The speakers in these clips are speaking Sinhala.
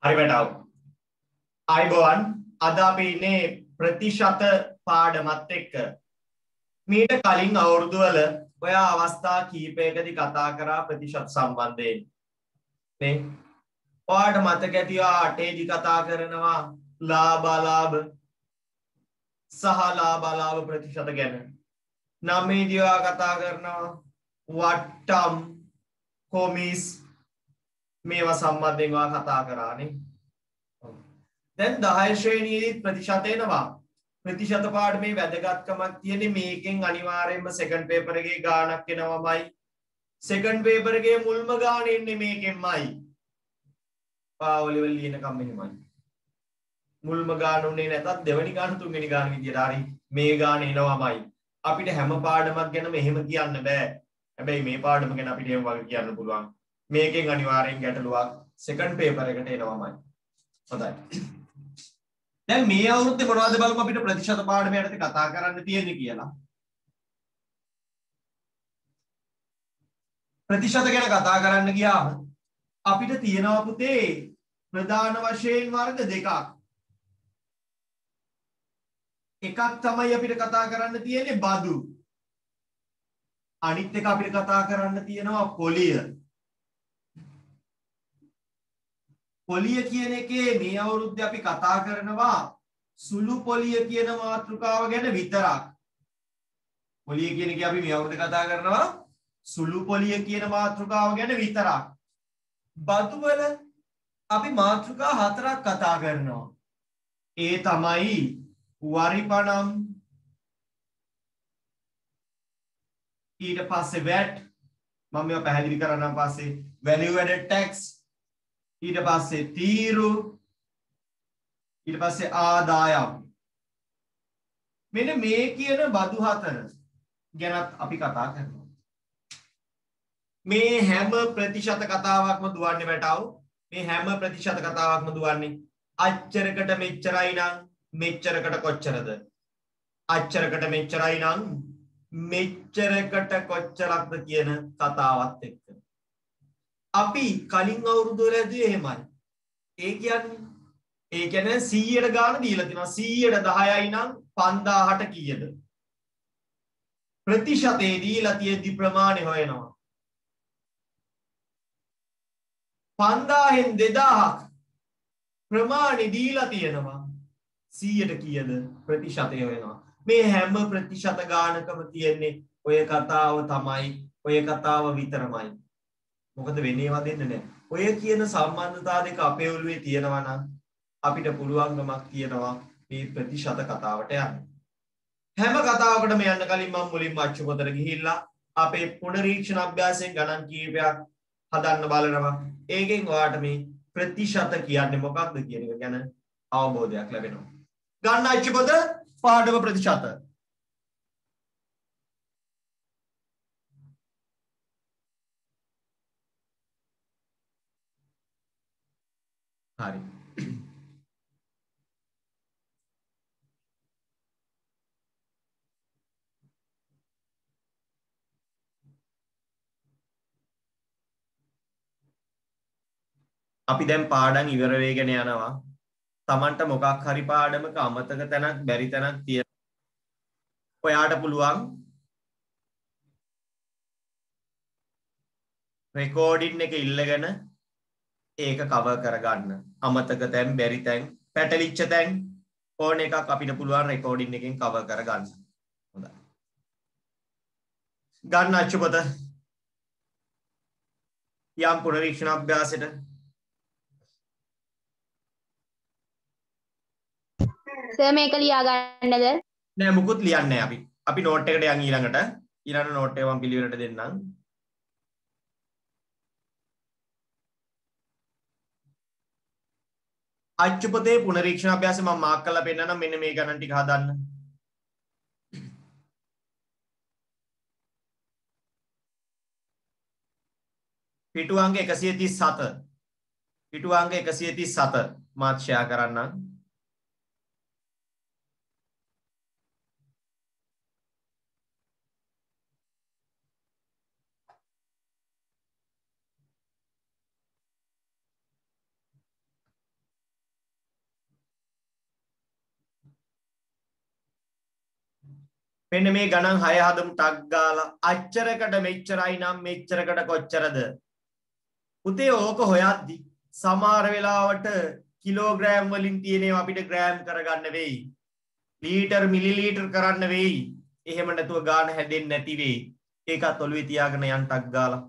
හරි බටාව. අයිබෝවන් අද අපි ඉන්නේ ප්‍රතිශත පාඩමත් එක්ක. මීට කලින් අවුරුදු වල ඔය අවස්ථා කීපයකදී කතා කරා ප්‍රතිශත සම්බන්ධයෙන්. නේ? ඔයාලට මතක ඇතිවා 8 දී කතා කරනවා ලාභ අලාභ සහ ලාභ අලාභ ප්‍රතිශත ගැන. 9 දී ඔයා කතා කරනවා වට්ටම් කොමිස් මේවා සම්බන්ධයෙන් ඔයා කතා කරානේ. දැන් 10 ශ්‍රේණියේදී ප්‍රතිශත එනවා. ප්‍රතිශත පාඩමේ වැදගත්කමක් තියෙන්නේ මේකෙන් අනිවාර්යයෙන්ම සෙකන්ඩ් පේපර් එකේ ගාණක් එනවමයි. සෙකන්ඩ් පේපර් එකේ මුල්ම ගාණ එන්නේ මේකෙන්මයි. පාවලිවල ලියනකම් මෙහෙමයි. මුල්ම ගාණ උනේ නැතත් දෙවෙනි ගාණ තුන්වෙනි ගාණ විදියට හරි මේ ගාණ එනවමයි. අපිට හැම පාඩමක් ගැනම එහෙම කියන්න බෑ. හැබැයි මේ පාඩම ගැන අපිට එහෙම වගේ කියන්න පුළුවන්. මේකෙන් අනිවාර්යෙන් ගැටලුවක් සෙකන්ඩ් පේපර් එකට එනවමයි. හොඳයි. දැන් මේ අවුරුද්දේ මොනවද බලමු අපිට ප්‍රතිශත පාඩම යටතේ කතා කරන්න තියෙන්නේ කියලා. ප්‍රතිශත ගැන කතා කරන්න ගියාම අපිට තියෙනවා පුතේ ප්‍රධාන වශයෙන් වර්ග දෙකක්. එකක් තමයි අපිට කතා කරන්න තියෙන්නේ බදු. අනිත් එක අපිට කතා කරන්න තියෙනවා පොලිය. පොලිය කියන එකේ මේ අවුරුද්දේ අපි කතා කරනවා සුළු පොලිය කියන මාතෘකාව ගැන විතරක්. පොලිය කියන එකේ අපි මේ අවුරුද්දේ කතා කරනවා සුළු පොලිය කියන මාතෘකාව ගැන විතරක්. බදු වල අපි මාතෘකා හතරක් කතා කරනවා. ඒ තමයි වරිපණම්, ඊට පස්සේ VAT, මම මේවා පැහැදිලි කරන්නම් පස්සේ value added tax, ඊට පස්සේ තීරු, ඊට පස්සේ ආදායම්. මෙන්න මේ කියන බදු හතර ගැනත් අපි කතා කරනවා. මේ හැම ප්‍රතිශත කතාවක්ම දුවන්නේ වැටව. මේ හැම ප්‍රතිශත කතාවක්ම දුවන්නේ අච්චරකට මෙච්චරයි නම් මෙච්චරකට කොච්චරද? අච්චරකට මෙච්චරයි නම් මෙච්චරකට කොච්චරක්ද කියන කතාවත් එක්ක. අපි කලින් අවුරුදු වලදී එහෙමයි. ඒ කියන්නේ 100ට ගාන දීලා තිනවා. 100ට 10යි නම් 5000ට කීයද? ප්‍රතිශතේ දීලා තියෙද්දි ප්‍රමාණය හොයනවා. 5000න් 2000ක් ප්‍රමාණි දීලා තියෙනවා. 100ට කීයද? ප්‍රතිශතය හොයනවා. මේ හැම ප්‍රතිශත ගානකම තියෙන්නේ ඔය කතාව තමයි. ඔය කතාව විතරමයි. මොකද වෙන්නේ ඒවා දෙන්න නෑ. ඔය කියන සම්බන්ධතා දෙක අපේ ඔළුවේ තියෙනවා නම් අපිට පුළුවන්කමක් තියෙනවා මේ ප්‍රතිශත කතාවට යන්න. හැම කතාවකටම යන්න කලින් මම මුලින්ම අච්චු පොතට ගිහිල්ලා අපේ පුනරීක්ෂණ අභ්‍යාසයෙන් ගණන් කීපයක් හදන්න බලනවා. ඒකෙන් ඔයාට මේ ප්‍රතිශත කියන්නේ මොකක්ද කියන එක ගැන අවබෝධයක් ලැබෙනවා. ගන්න අච්චු පොත පාඩම ප්‍රතිශත. හරි. අපි දැන් පාඩම් ඉවර වෙගෙන යනවා. Tamanට මොකක් හරි පාඩමක අමතක තැනක් බැරි තැනක් තියෙනවා. ඔයාට පුළුවන් රෙකෝඩින් එක ඉල්ලගෙන ඒක කවර් කරගන්න. අමතක තැන්, බැරි තැන්, පැටලිච්ච තැන් ඕන එකක් අපිට පුළුවන් රෙකෝඩින් එකෙන් කවර් කරගන්න. හොඳයි. ගන්න අච්චුපත යම් පුනරීක්ෂණ අභ්‍යාසෙට සර් මේක ලියා ගන්නද? නෑ මුකුත් ලියන්නේ නෑ අපි. අපි නෝට් එකට යන් ඊළඟට. ඊළඟ නෝට් එක මම පිළිවෙලට දෙන්නම්. අච්චුපතේ පුනරීක්ෂණ අභ්‍යාසය මම මාක් කරලා පෙන්නනම් මෙන්න මේ ගණන් ටික හදන්න. පිටු අංක 137. පිටු අංක 137 මාත් ෂෙයා කරන්නම්. මෙන්න මේ ගණන් 6 හදමු ටක් ගාලා. අච්චරකට මෙච්චරයි නම් මෙච්චරකට කොච්චරද? පුතේ ඕක හොයද්දි සමහර වෙලාවට කිලෝග්‍රෑම් වලින් තියෙනවා අපිට ග්‍රෑම් කරගන්න වෙයි. ලීටර් මිලිලීටර් කරන්න වෙයි. එහෙම නැතුව ගාන හැදෙන්නේ නැති වෙයි. ඒකත් ඔළුවේ තියාගෙන යන්න ටක් ගාලා.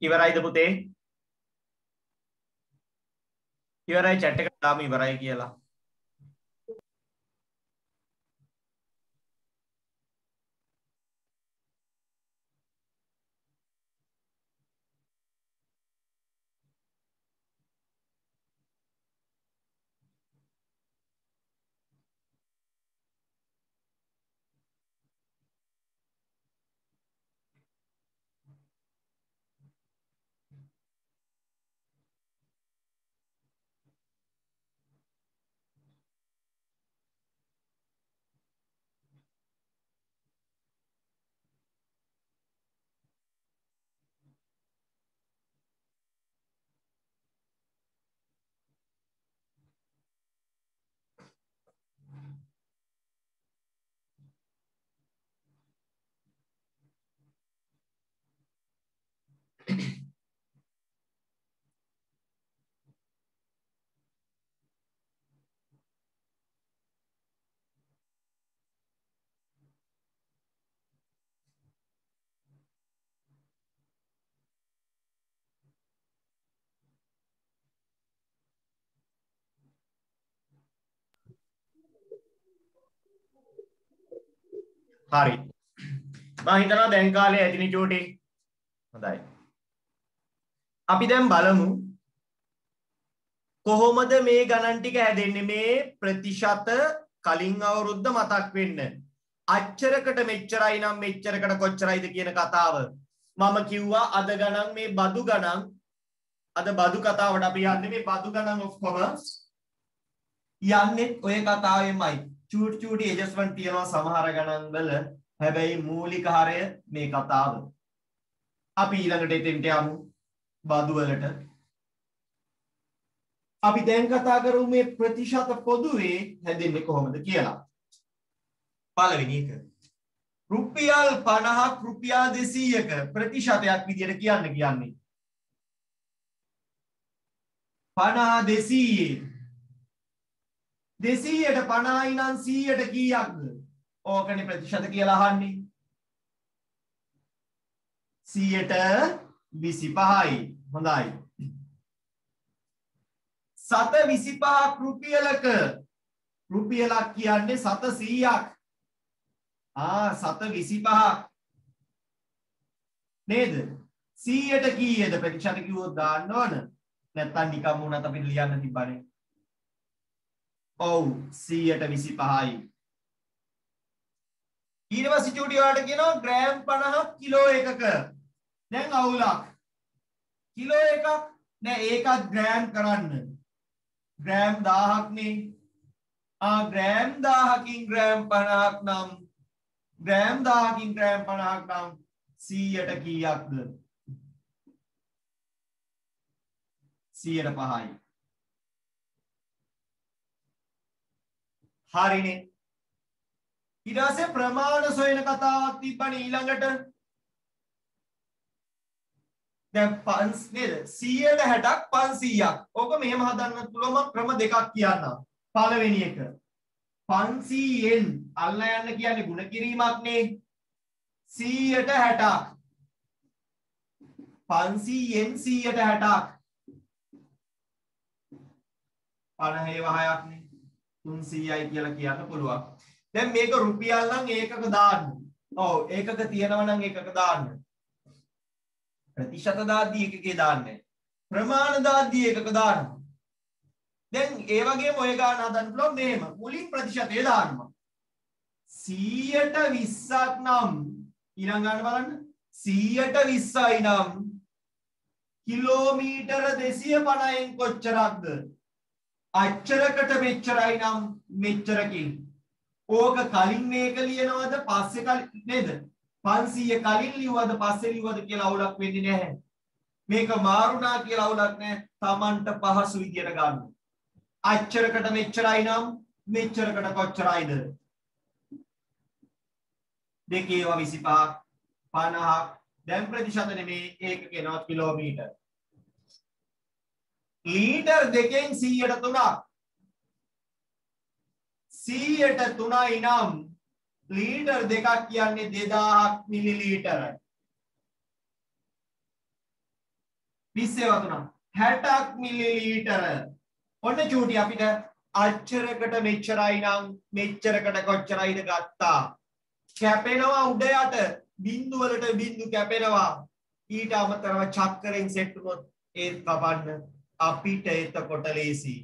ඉවරයිද පුතේ? ඉවරයි chat එකට දාමු ඉවරයි කියලා. හරි. මම හිතනවා දැන් කාලේ ඇතිනි චූටි. හොඳයි. අපි දැන් බලමු කොහොමද මේ ගණන් ටික හැදෙන්නේ මේ ප්‍රතිශත කලින් අවුරුද්ද මතක් වෙන්න. අච්චරකට මෙච්චරයි නම් මෙච්චරකට කොච්චරයිද කියන කතාව. මම කිව්වා අද ගණන් මේ බදු ගණන් අද බදු කතාවට අපි යන්නේ මේ බදු ගණන් ඔක්කොම යන්නේ ඔය කතාවෙමයි. චූටි එජස්මන්ට් තියනවා සමහර ගණන් වල. හැබැයි මූලික හරය මේ කතාව. අපි ඊළඟට එතෙන්ට යමු බදු වලට. අපි දැන් කතා කරමු මේ ප්‍රතිශත පොදුවේ හැදෙන්නේ කොහොමද කියලා. පළවෙනි එක. රුපියල් 50ක් රුපියල් 200ක ප්‍රතිශතයක් විදියට කියන්නේ. 50 200ට 50යි නම් 100ට කීයක්ද? ඕකනේ ප්‍රතිශත කියලා අහන්නේ. 100ට 25යි. හොඳයි. 725ක් රුපියලක රුපියලක් කියන්නේ 700ක්. 725ක් නේද? 100ට කීයද ප්‍රතිශත කිව්වොත් දාන්න ඕන. නැත්තම් නිකම් වුණත් අපිට ලියන්න තිබ්බනේ. ඔව් 100ට 25යි. ඊට පස්සේ චූටි වලට කියනවා ග්‍රෑම් 50ක් කිලෝ එකක. දැන් අවුලක්. කිලෝ එකක් නෑ ඒකත් ග්‍රෑම් කරන්න. ග්‍රෑම් 1000ක් නේ. ග්‍රෑම් 1000කින් ග්‍රෑම් 50ක් නම් ග්‍රෑම් 1000කින් ග්‍රෑම් 50ක් නම් 100ට කීයක්ද? 100ට 5යි. හරිනේ. ඊට පස්සේ ප්‍රමාණ සොයන කතාවක් තිබ්බනේ ඊළඟට. දැන් 5 නේද? 160ක් 500ක්. ඕක මෙහෙම හදන්න පුළුවන් ක්‍රම දෙකක් කියන්නම්. පළවෙනි එක 500න් අල්ල යන්න කියන්නේ ಗುಣ කිරීමක් නේ. 100ට 60ක් 500න් 100ට 60ක් 50 වහයක් නේ 300යි කියලා කියන්න පුළුවන්. දැන් මේක රුපියල් නම් ඒකක දාන්න. ඔව් ඒකක තියෙනවා නම් ඒකක දාන්න. ප්‍රතිශත දාද්දී ඒකකේ දාන්නේ. ප්‍රමාණ දාද්දී ඒකක දාන්න. දැන් ඒ වගේම ඔය ගාන හදන්න පුළුවන් මෙහෙම. මුලින් ප්‍රතිශතය දාන්නවා. 100ට 20ක් නම් ඊළඟ ගන්න බලන්න. 100ට 20යි නම් කිලෝමීටර 250න් කොච්චරක්ද? අච්චරකට මෙච්චරයි නම් මෙච්චරකින්. ඕක කලින් මේක ලියනවද පස්සේ කලින් නේද? 500 කලින් ලිව්වද පස්සේ ලිව්වද කියලා අවුලක් වෙන්නේ නැහැ. මේක මාරුණා කියලා අවුලක් නැහැ. Tamanට පහසු විදියට ගන්න. අච්චරකට මෙච්චරයි නම් මෙච්චරකට කොච්චරයිද? දෙකේව 25ක් 50ක් දැන් ප්‍රතිශත නෙමේ ඒක කියනවා කිලෝමීටර්. ලීටර් දෙකෙන් 100ට 3ක් 100ට 3යි නම් ලීටර් දෙකක් කියන්නේ 2000ක් මිලිලීටරයි. 20 3 60ක් මිලිලීටර. ඔන්න චූටි අපිට අච්චරකට මෙච්චරයි නම් මෙච්චරකට කොච්චරයිද ගත්තා. කැපෙනවා උඩ යට බිංදු වලට බිංදු කැපෙනවා. ඊට අමතරව චක්‍රයෙන් සෙට් වුණොත් ඒත් කපන්න අපිට එතකොට ලේසි.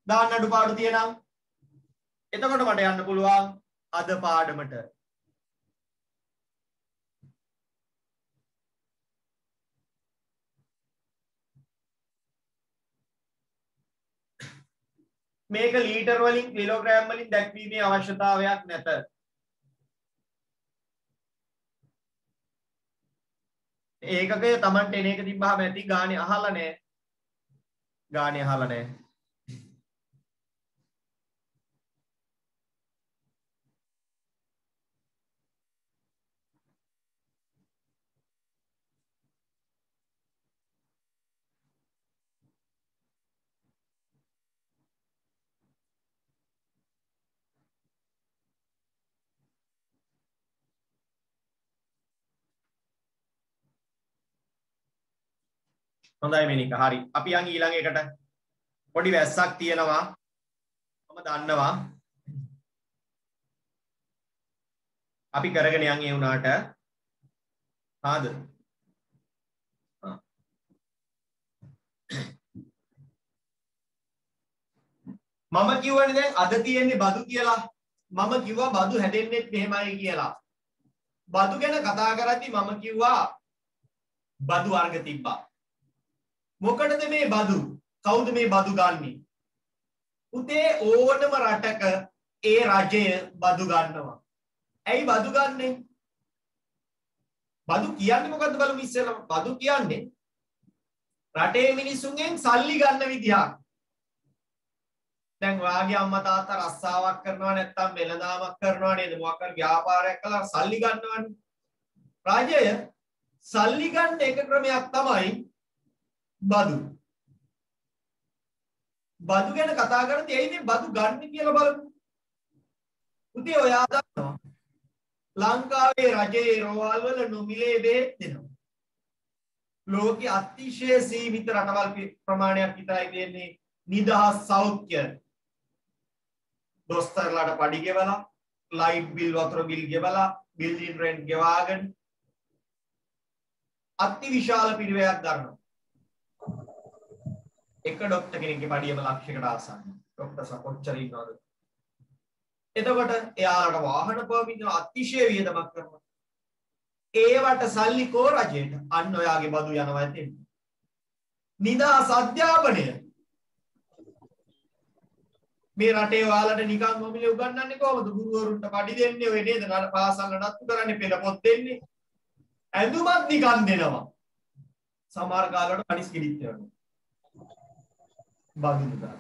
දාන්න අඩුපාඩු තියෙනම් එතකොට මට යන්න පුළුවන් අද පාඩමට. මේක ලීටර් වලින් කිලෝග්‍රෑම් වලින් දැක්වීමේ අවශ්‍යතාවයක් නැත. ඒකකේ Tamanට එන එක තිබ්බහම ඇති ගානේ අහලා නැහැ. ගානේ අහලා නැහැ. හොඳයි මේනික හරි. අපි යන් ඊළඟ එකට. පොඩි වැස්සක් තියෙනවා. මම දන්නවා. අපි කරගෙන යන් ඒ වුණාට. හාද? මම කියවනේ දැන් අද තියෙන්නේ බදු කියලා. මම කිව්වා බදු හැදෙන්නේ මෙහෙමයි කියලා. බදු ගැන කතා කරද්දී මම කිව්වා බදු වර්ග තිබ්බා. මොකටද මේ බදු? කවුද මේ බදු ගන්නේ? උතේ ඕනම රටක ඒ රජය බදු ගන්නවා. ඇයි බදු ගන්නෙ? බදු කියන්නේ මොකද්ද බලමු ඉස්සෙල්ලා. බදු කියන්නේ රටේ මිනිසුන්ගෙන් සල්ලි ගන්න විදිහක්. දැන් ඔයාගේ අම්මා තාත්තා රස්සාවක් කරනවා නැත්නම් වෙළඳාමක් කරනවා නේද? මොකක් හරි ව්‍යාපාරයක් කළා සල්ලි ගන්නවනේ. රාජ්‍යය සල්ලි ගන්න එක ක්‍රමයක් තමයි බදු. බදු ගැන කතා කරද්දී ඇයි මේ බදු ගන්න කියලා බලමු. පුතේ ඔයා දන්නවා ලංකාවේ රජයේ රෝහල් වල නොමිලේ බෙහෙත් දෙනවා. ලෝකයේ අතිශය සීමිත රටවල් ප්‍රමාණයක් විතරයි දෙන්නේ නිදහස් සෞඛ්‍ය. දොස්තරලාට පඩි ගෙවලා, ලයිට් බිල් වතුර බිල් ගෙවලා, බිල්ඩින් රෙන්ට් ගෙවාගෙන අති විශාල පිරිවැයක් ගන්නවා. එක ડોක්ටර් කෙනෙක්ගේ පඩියම ලක්ෂයකට ආසන්න. ડોක්ටර්ස්ලා කොච්චර ඉන්නවද? එතකොට එයාලට වාහන පර්මිට් අතිශය වියදමක් කරනවා. ඒවට සල්ලි කෝ රජයට? අන්න ඔයාගේ බදු යනවා ඇතින්. නිදහස් අධ්‍යාපනය මේ රටේ ඔයාලට නිකන් මොමිලේ උගන්වන්නේ කොහොමද? ගුරුවරුන්ට පඩි දෙන්නේ ඔය නේද? පාසල් නඩත්තු කරන්නේ පෙළ පොත් දෙන්නේ. ඇඳුමත් නිකන් දෙනවා. සමහර කාලවල කනිස් කිලිත් දෙනවා. බදු මුදල්.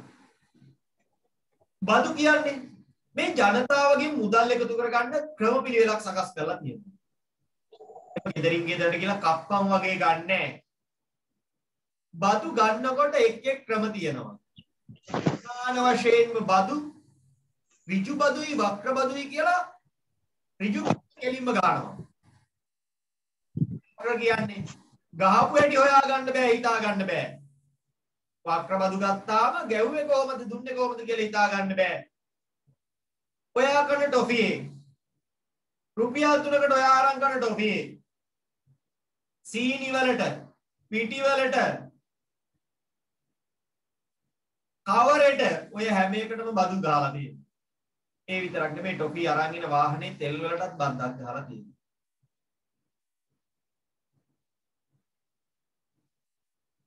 බදු කියන්නේ මේ ජනතාවගේ මුදල් එකතු කරගන්න ක්‍රමපිළිවෙලක් සකස් කරලා තියෙනවා. ගෙදරින් ගෙදරට කියලා කප්පම් වගේ ගන්නෑ. බදු ගන්නකොට එක් එක් ක්‍රම තියෙනවා. ප්‍රධාන වශයෙන්ම බදු ඍජු බදුයි වක්‍ර බදුයි කියලා ඍජු කෙලින්ම ගන්නවා. වක්‍ර කියන්නේ ගහපු හැටි හොයා ගන්න බෑ, හිතා ගන්න බෑ. වක්‍ර බදු ගත්තාම ගැව්වේ කොහමද දුන්නේ කොහමද කියලා හිතා ගන්න බෑ. ඔයා කරන ටොෆියේ රුපියල් 3කට ඔයා අරන් කරන ටොෆියේ සීනි වලට පිටි වලට කවරේට ඔය හැම එකටම බදු ගහලා තියෙනවා. ඒ විතරක් නෙමෙයි ටොෆි අරන් ඉන වාහනේ තෙල් වලටත් බද්දක් ගහලා තියෙනවා.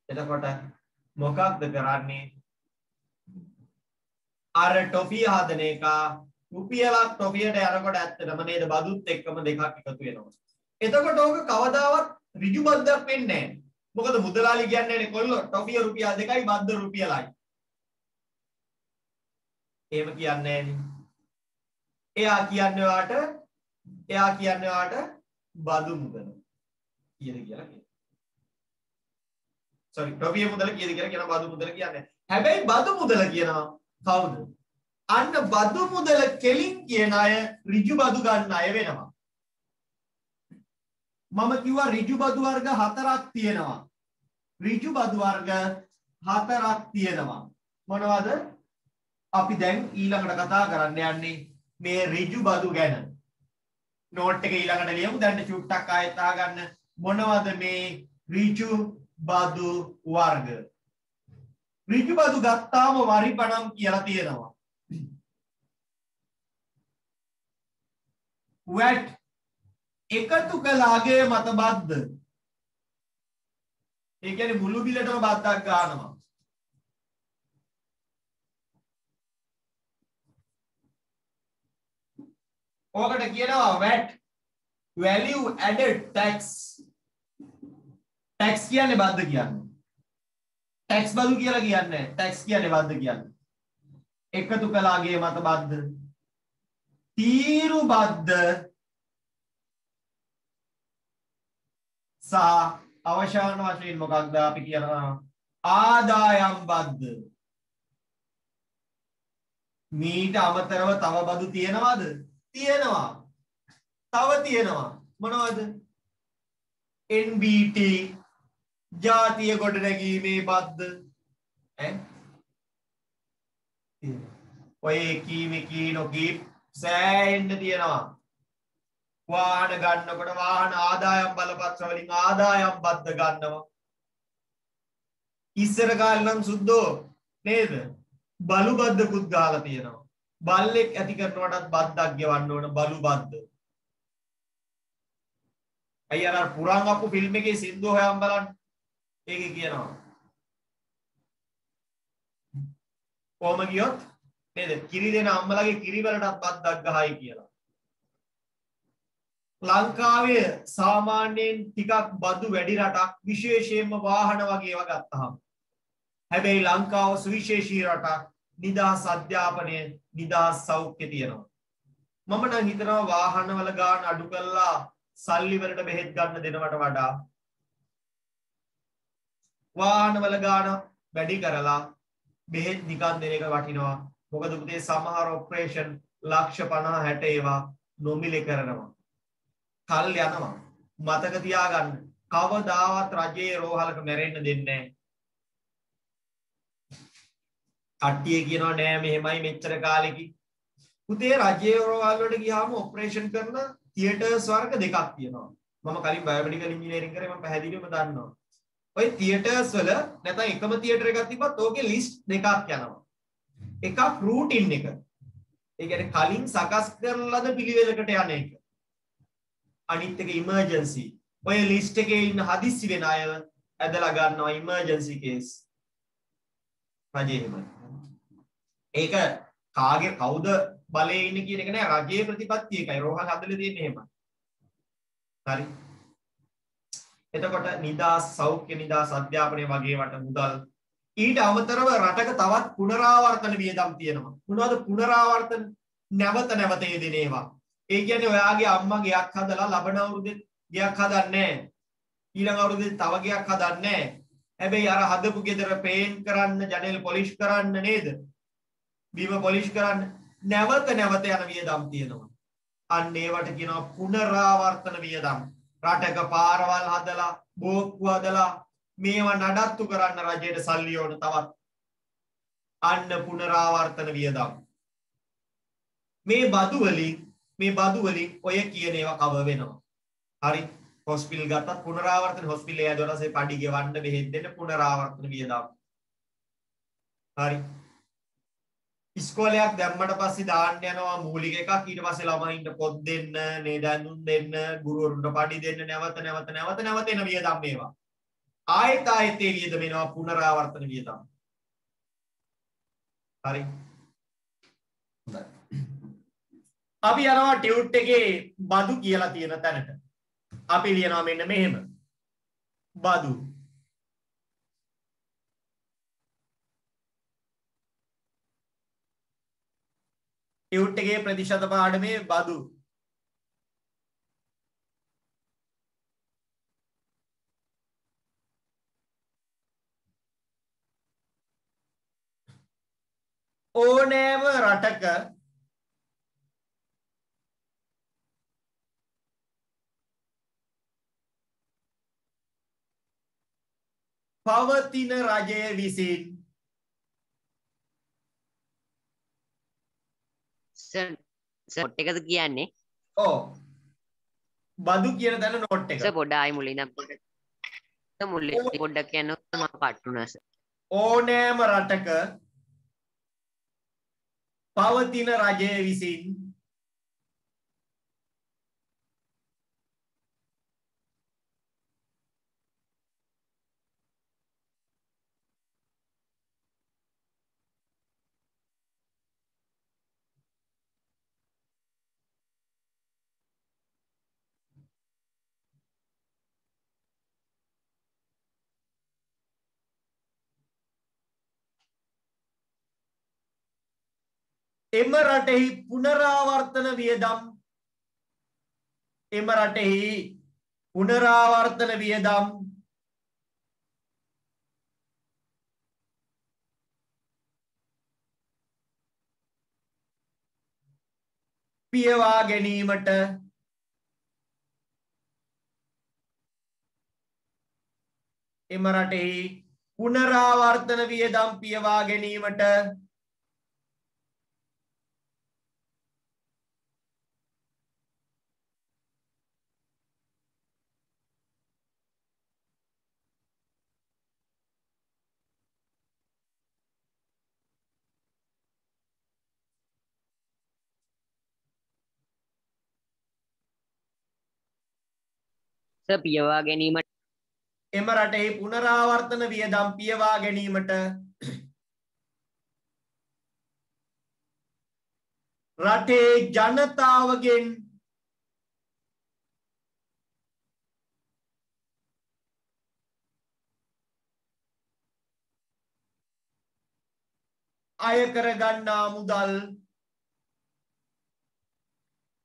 එතකොට මොකක්ද කරන්නේ? අර ටොෆිය හදන එක රුපියලක් ටොෆියට යනකොට ඇත්තටම නේද බදුත් එක්කම දෙකක් එකතු වෙනවා. එතකොට ඕක කවදාවත් ඍජු බද්දක් වෙන්නේ නැහැ. මොකද මුදලාලි කියන්නේ කොල්ලෝ ටොෆිය රුපියල් 2යි බද්ද රුපියලයි. එහෙම කියන්නේ නෑනේ. එයා කියන්නේ වාට බදු මුදල කීයද කියලා කියනවා. sorry ටොෆිය මුදල කීයද කියලා කියන බදු මුදල කියන්නේ. හැබැයි බදු මුදල කියනවා කවුද? අන්න බදු මුදල කෙලින් කියන අය ඍජු බදු ගන්න අය වෙනවා. මම කිව්වා ඍජු බදු වර්ග 4ක් තියෙනවා. ඍජු බදු වර්ග 4ක් තියෙනවා. මොනවද? අපි දැන් ඊළඟට කතා කරන්න යන්නේ මේ ඍජු බදු ගැන. නෝට් එක ඊළඟට ලියමු. දැන් චුට්ටක් ආයෙත් අහගන්න. මොනවද මේ ඍජු බදු වර්ග? ඍජු බදු ගත්තාම වරිපණම් කියලා තියෙනවා. වැට් එකතු කළාගේ මත බද්ද. ඒ කියන්නේ මුළු බිලටම බද්දක් ගන්නවා. ඕකට කියනවා VAT value added tax. tax කියන්නේ බද්ද කියන්නේ. tax බදු කියලා කියන්නේ tax කියන්නේ බද්ද කියන්නේ. එකතු කළාගේ මත බද්ද. තීරු බද්ද සහ අවශාන වශයෙන් මොකක්ද අපි කියනවා ආදායම් බද්ද. මීට අමතරව තව බදු තියෙනවද? තියෙනවා. තව තියෙනවා. මොනවද? NBT ජාතිය ගොඩනැගීමේ බද්ද. ඔය කීමේ නොකී සෑහෙන්න තියෙනවා. වාහන ගන්නකොට වාහන ආදායම් බලපත්‍ර වලින් ආදායම් බද්ද ගන්නවා. ඉස්සර කාලේ නම් සුද්දෝ නේද? බලු බද්දකුත් ගහලා තියෙනවා. බල්ලෙක් ඇති කරනකොටත් බද්දක් ගෙවන්න ඕන බලු බද්ද. අයියාලා පුරාන් අප්පු ෆිල්ම් එකේ සින්දු හොයන් බලන්න. ඒකේ කියනවා. කොහම ගියොත් නේද? කිරි දෙන අම්මලාගේ කිරි වලටත් බද්දක් ගහයි කියලා. ලංකාවේ සාමාන්‍යයෙන් ටිකක් බදු වැඩි රටක් විශේෂයෙන්ම වාහන වගේ ඒවා ගත්තාම. හැබැයි ලංකාව සුවිශේෂී රටක්. නිදහස් අධ්‍යාපනය, නිදහස් සෞඛ්‍ය තියෙනවා. මම නම් හිතනවා වාහන වල ගාන අඩු කරලා සල්ලි වලට බෙහෙත් ගන්න දෙනවට වඩා වාහන වල ගාන වැඩි කරලා බෙහෙත් නිකන් දෙන එක වටිනවා. මොකද පුතේ සමහර ඔපරේෂන් ලක්ෂ 50 60 ඒවා නොමිලේ කරනවා. කල් යනවා. මතක තියාගන්න. කවදාවත් රජයේ රෝහලක මැරෙන්න දෙන්නේ නැහැ. කට්ටිය කියනවා නෑ මෙහෙමයි මෙච්චර කාලෙකි. පුතේ රජයේ රෝහල් වලට ගියාම ඔපරේෂන් කරන තියටර්ස් වර්ග දෙකක් තියෙනවා. මම කලින් බයෝමෙඩිකල් ඉංජිනේරින් කරේ මම පැහැදිලිවම දන්නවා. ඔය තියටර්ස් වල නැත්නම් එකම තියටර් එකක් තිබ්බත් ඕකේ ලිස්ට් දෙකක් යනවා. එකක් රූටින් එක. ඒ කියන්නේ කලින් සකස් කරන ලද පිළිවෙලකට යන එක. අනිත් එක ඉමර්ජන්සි. ඔය ලිස්ට් එකේ ඉන්න හදිස්සි වෙන අය ඇදලා ගන්නවා ඉමර්ජන්සි කේස්. රජයේම. ඒක කාගේ කවුද බලයේ ඉන්නේ කියන එක නෑ රජයේ ප්‍රතිපත්තිය එකයි. රෝහල් හදලා තියෙන්නේ එහෙමයි. හරි. එතකොට නිදාස් සෞඛ්‍ය නිදාස් අධ්‍යාපනය වගේ වට මුදල් ඊට අමතරව රටක තවත් පුනරාවර්තන වියදම් තියෙනවා. මොනවද පුනරාවර්තන? නැවත නැවත යෙදෙන ඒවා. ඒ කියන්නේ ඔයාගේ අම්මා ගයක් හදලා ලබන අවුරුද්දේ ගයක් හදන්නේ නැහැ. ඊළඟ අවුරුද්දේ තව ගයක් හදන්නේ නැහැ. හැබැයි අර හදපු ගෙදර පේන්ට් කරන්න, ජනෙල් පොලිෂ් කරන්න නේද? බිම පොලිෂ් කරන්න නැවත නැවත යන වියදම් තියෙනවා. අන්න ඒවට කියනවා පුනරාවර්තන වියදම්. රටක පාරවල් හදලා, බෝක්කු හදලා මේවා නඩත්තු කරන්න රජයට සල්ලි ඕන තවත්. අන්න පුනරාවර්තන වියදම්. මේ බදු වලින් ඔය කියන ඒවා කවර් වෙනවා. හරි. හොස්පිටල් ගත්තත් පුනරාවර්තන හොස්පිටල් එකේ දවසේ පඩි ගෙවන්න බෙහෙත් දෙන්න පුනරාවර්තන වියදම්. හරි. ඉස්කෝලයක් දැම්මට පස්සේ දාන්න යනවා මූලික එකක් ඊට පස්සේ ළමයින්ට පොත් දෙන්න නේද ඇඳුම් දෙන්න ගුරුවරුන්ට පඩි දෙන්න නැවත එන වියදම් මේවා ආයෙත් ඒ වියදම එනවා පුනරාවර්තන වියදම්. හරි. හොඳයි. අපි යනවා ටියුට් එකේ බදු කියලා තියෙන තැනට. අපි ලියනවා මෙන්න මෙහෙම. බදු ටියුට් එකේ ප්‍රතිශත පාඩමේ බදු ඕනෑම රටක පවතින රජය විසින් නෝට් එකද කියන්නේ? ඔව් බදු කියන තැන නෝට් එක. සර් පොඩ්ඩක් ආයි මුලින්ම පොඩ්ඩක් කියන්නකො මම කට්ටුනා සර්. ඕනෑම රටක පවතින රජය විසින් එම රටෙහි පුනරාවර්තන වියදම් පියවා ගැනීමට එම රටෙහි පුනරාවර්තන වියදම් පියවා ගැනීමට සර් පියවා ගැනීමට එම රටෙහි පුනරාවර්තන වියදම් පියවා ගැනීමට රටේ ජනතාවගෙන් අය කරගන්නා මුදල්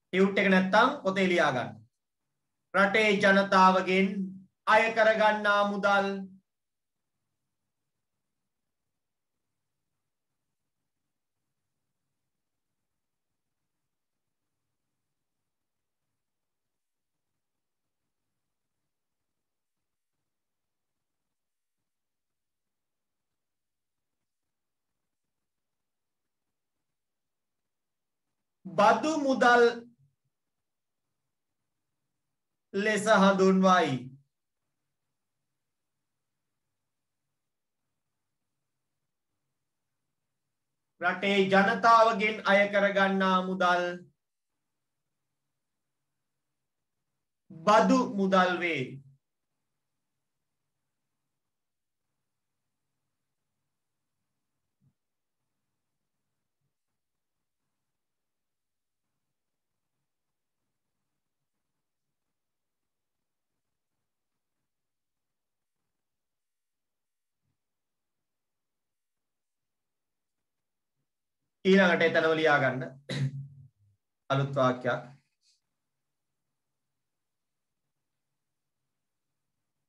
ටියුට් එක නැත්තම් පොතේ ලියා ගන්න. රටේ ජනතාවගෙන් අය කරගන්නා මුදල් බදු මුදල් ලෙස හඳුන්වයි. රටේ ජනතාවගෙන් අය කරගන්නා මුදල් බදු මුදල් වේ. ඊළඟට එතනම ලියා ගන්න අලුත් වාක්‍යයක්.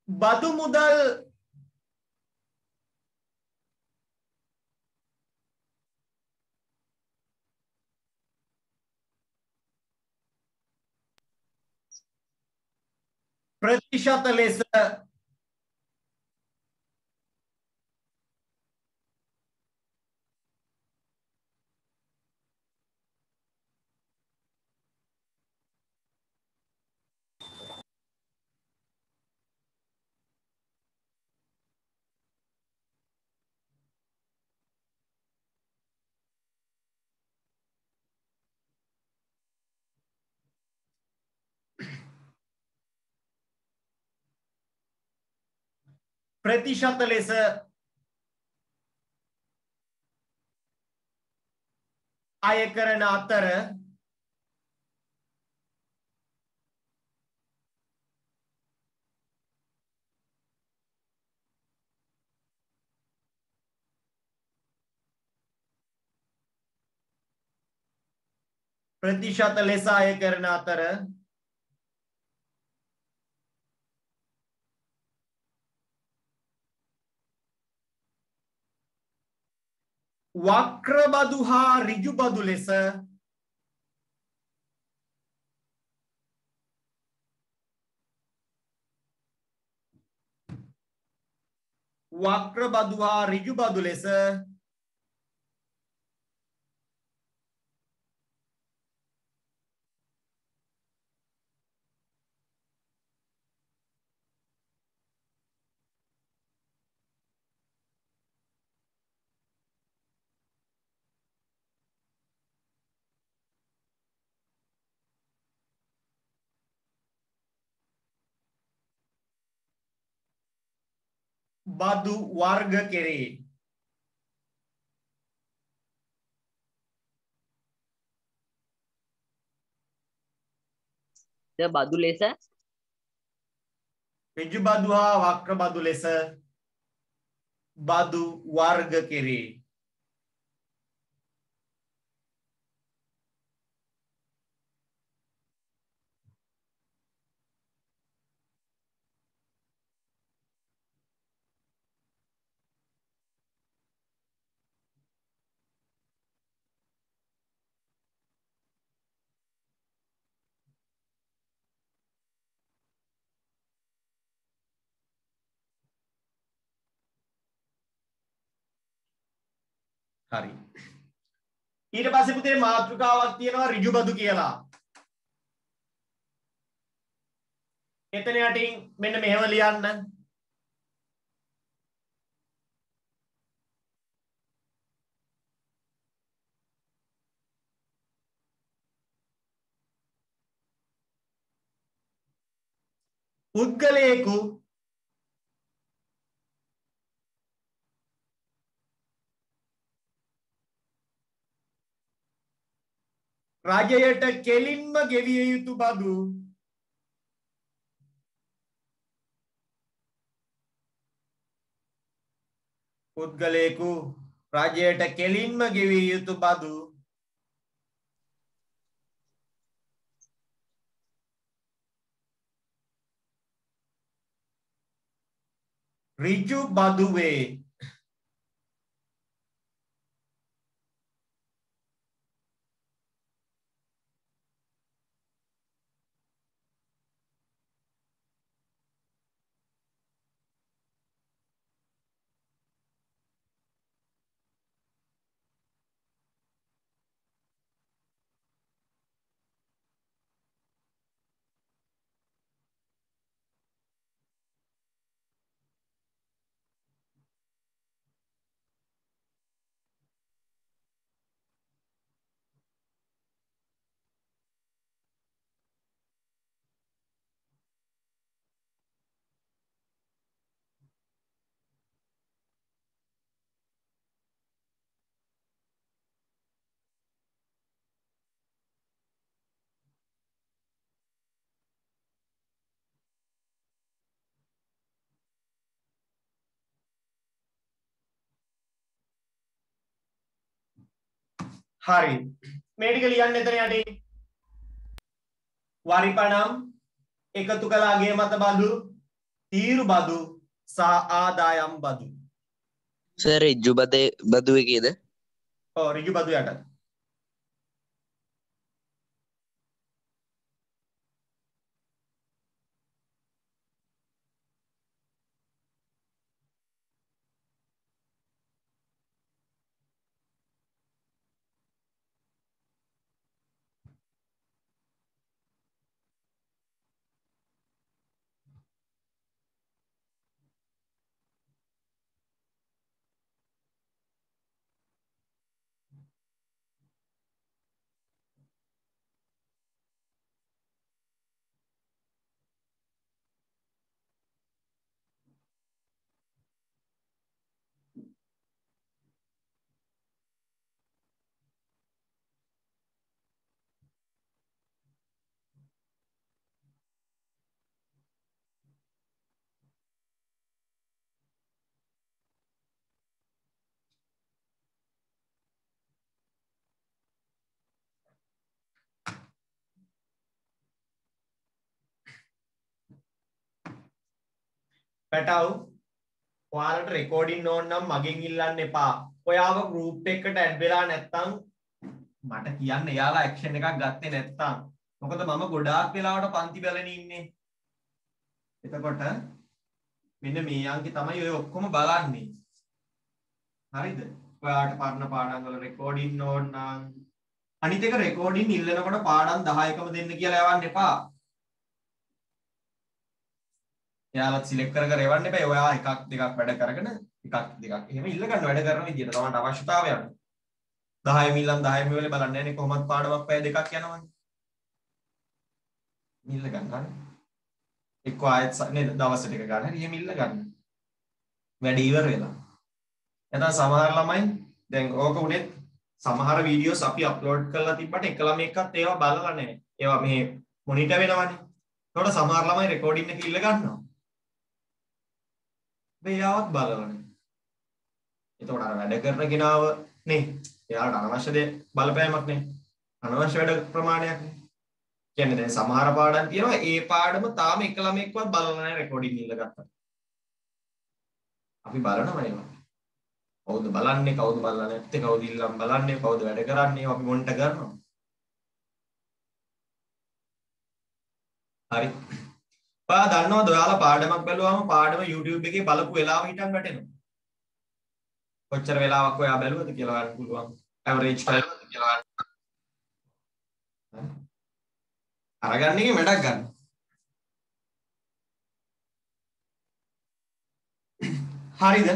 බදු මුදල් ප්‍රතිශත ලෙස ප්‍රතිශත ලෙස අය කරන අතර ප්‍රතිශත ලෙස අය කරන අතර වක්‍ර බදු හා ඍජු බදු ලෙස වක්‍ර බදු හා ඍජු බදු ලෙස බදු වර්ග කෙරේ. බදු ලෙස ඍජු බදු හා වක්‍ර බදු ලෙස බදු වර්ග කෙරේ. හරි. ඊට පස්සේ පුතේ මාතෘකාවක් තියෙනවා ඍජු බදු කියලා. එතන යටින් මෙන්න මෙහෙම ලියන්න. පුද්ගලයෙකු රජයට කෙලින්ම ගෙවිය යුතු බදු පුද්ගලයෙකු රජයට කෙලින්ම ගෙවිය යුතු බදු ඍජු බදු වේ. හරි. මේ ටික ලියන්න එතන යටින්. වරිපණම් එකතු කළ අගේ මත බදු, තීරු බදු සහ ආදායම් බදු. සර් ඍජු බදු එකේද? ඔව් ඍජු බදු යට. පැටව් ඔයාලට රෙකෝඩින් ඕන නම් මගෙන් ඉල්ලන්න එපා. ඔයාව ගෲප් එකකට ඇඩ් වෙලා නැත්නම් මට කියන්න එයාලා ඇක්ෂන් එකක් ගත්තේ නැත්නම්. මොකද මම ගොඩාක් වෙලාවට පන්ති බලන ඉන්නේ. එතකොට මෙන්න මේ අංකේ තමයි ඔය ඔක්කොම බලන්නේ. හරිද? ඔයාලට පරණ පාඩම් වල රෙකෝඩින් ඕන නම් අනිත් එක රෙකෝඩින් ඉල්ලනකොට පාඩම් 10කම දෙන්න කියලා යවන්න එපා. එයාලත් සිලෙක්ට් කර කර එවන්න එපා. ඔයා එකක් දෙකක් වැඩ කරගෙන එකක් දෙකක් එහෙම ඉල්ල ගන්න වැඩ කරන විදියට තමයි අවශ්‍යතාවය යන්නේ. 10 මිල්ලන් 10 මිල්ලේ බලන්නේ නැහැ නේ කොහොමත් පාඩමක් පැය දෙකක් යනවනේ. මිල්ල ගන්න. එක්ක ආයෙත් නේද දවසට එක ගන්න. එහෙම ඉල්ල ගන්න. වැඩ ඉවර වෙලා. එතන සමහර ළමයි දැන් ඕක උනේත් සමහර වීඩියෝස් අපි අප්ලෝඩ් කරලා තිබ්බට එක ළමයෙක්වත් ඒවා බලලා නැහැ. ඒවා මේ මොනිටර් වෙනවනේ. ඒකට සමහර ළමයි රෙකෝඩින් එක ඉල්ල ගන්නවා. මෙයාවත් බලවනේ. එතකොට අර වැඩ කරන කෙනාව නේ එයාලට අනවශ්‍ය දේ බලපෑමක් නේ. අනවශ්‍ය වැඩ ප්‍රමාණයක් නේ. කියන්නේ දැන් සමහර පාඩම් තියෙනවා ඒ පාඩම තාම එක ළමෙක්වත් බලලා නැහැ රෙකෝඩින් ඉල්ල ගත්තා. අපි බලනවා ඒවා. කවුද බලන්නේ කවුද බලලා නැත්තේ කවුද ඉල්ලම් බලන්නේ කවුද වැඩ කරන්නේ අපි මොනිටර් කරනවා. හරි. ඔයා දන්නවද ඔයාලා පාඩමක් බැලුවාම පාඩම YouTube එකේ බලපු වෙලාව හිටන් වැටෙනවා. කොච්චර වෙලාවක් ඔයා බැලුවද කියලා ගන්න පුළුවන්. ඇවරේජ් බලුවද කියලා ගන්න. අරගන්න එකේ වැඩක් ගන්න. හරිද?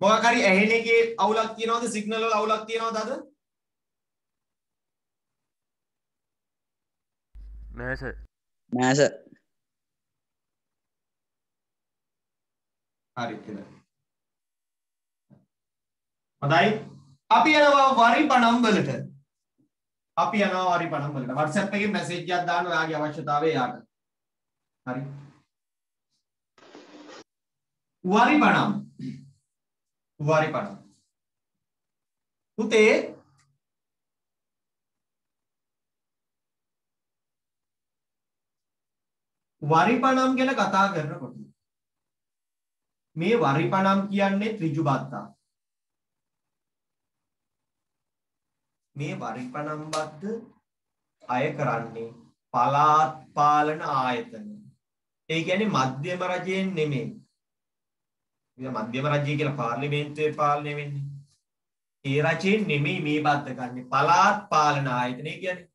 මොකක් හරි ඇහෙන එකේ අවුලක් තියනවද සිග්නල් වල අවුලක් තියනවද අද? නෑ සර්. නෑ සර්. හරි කියලා. හොඳයි. අපි යනවා වරිපණම් වලට. WhatsApp එකේ මැසේජ් එකක් දාන්න ඔයාගේ අවශ්‍යතාවය යාට. හරි. වරිපණම්. පුතේ වරිපණම් ගැන කතා කරනකොට මේ වරිපණම් කියන්නේ ඍජු බද්දා. මේ වරිපණම් බද්ද අය කරන්නේ පළාත් පාලන ආයතන. ඒ කියන්නේ මධ්‍යම රජයෙන් නෙමෙයි. මධ්‍යම රජය කියලා පාර්ලිමේන්තුවේ පාලනය වෙන්නේ. ඒ රජයෙන් නෙමෙයි මේ බද්ද ගන්න. පළාත් පාලන ආයතන. ඒ කියන්නේ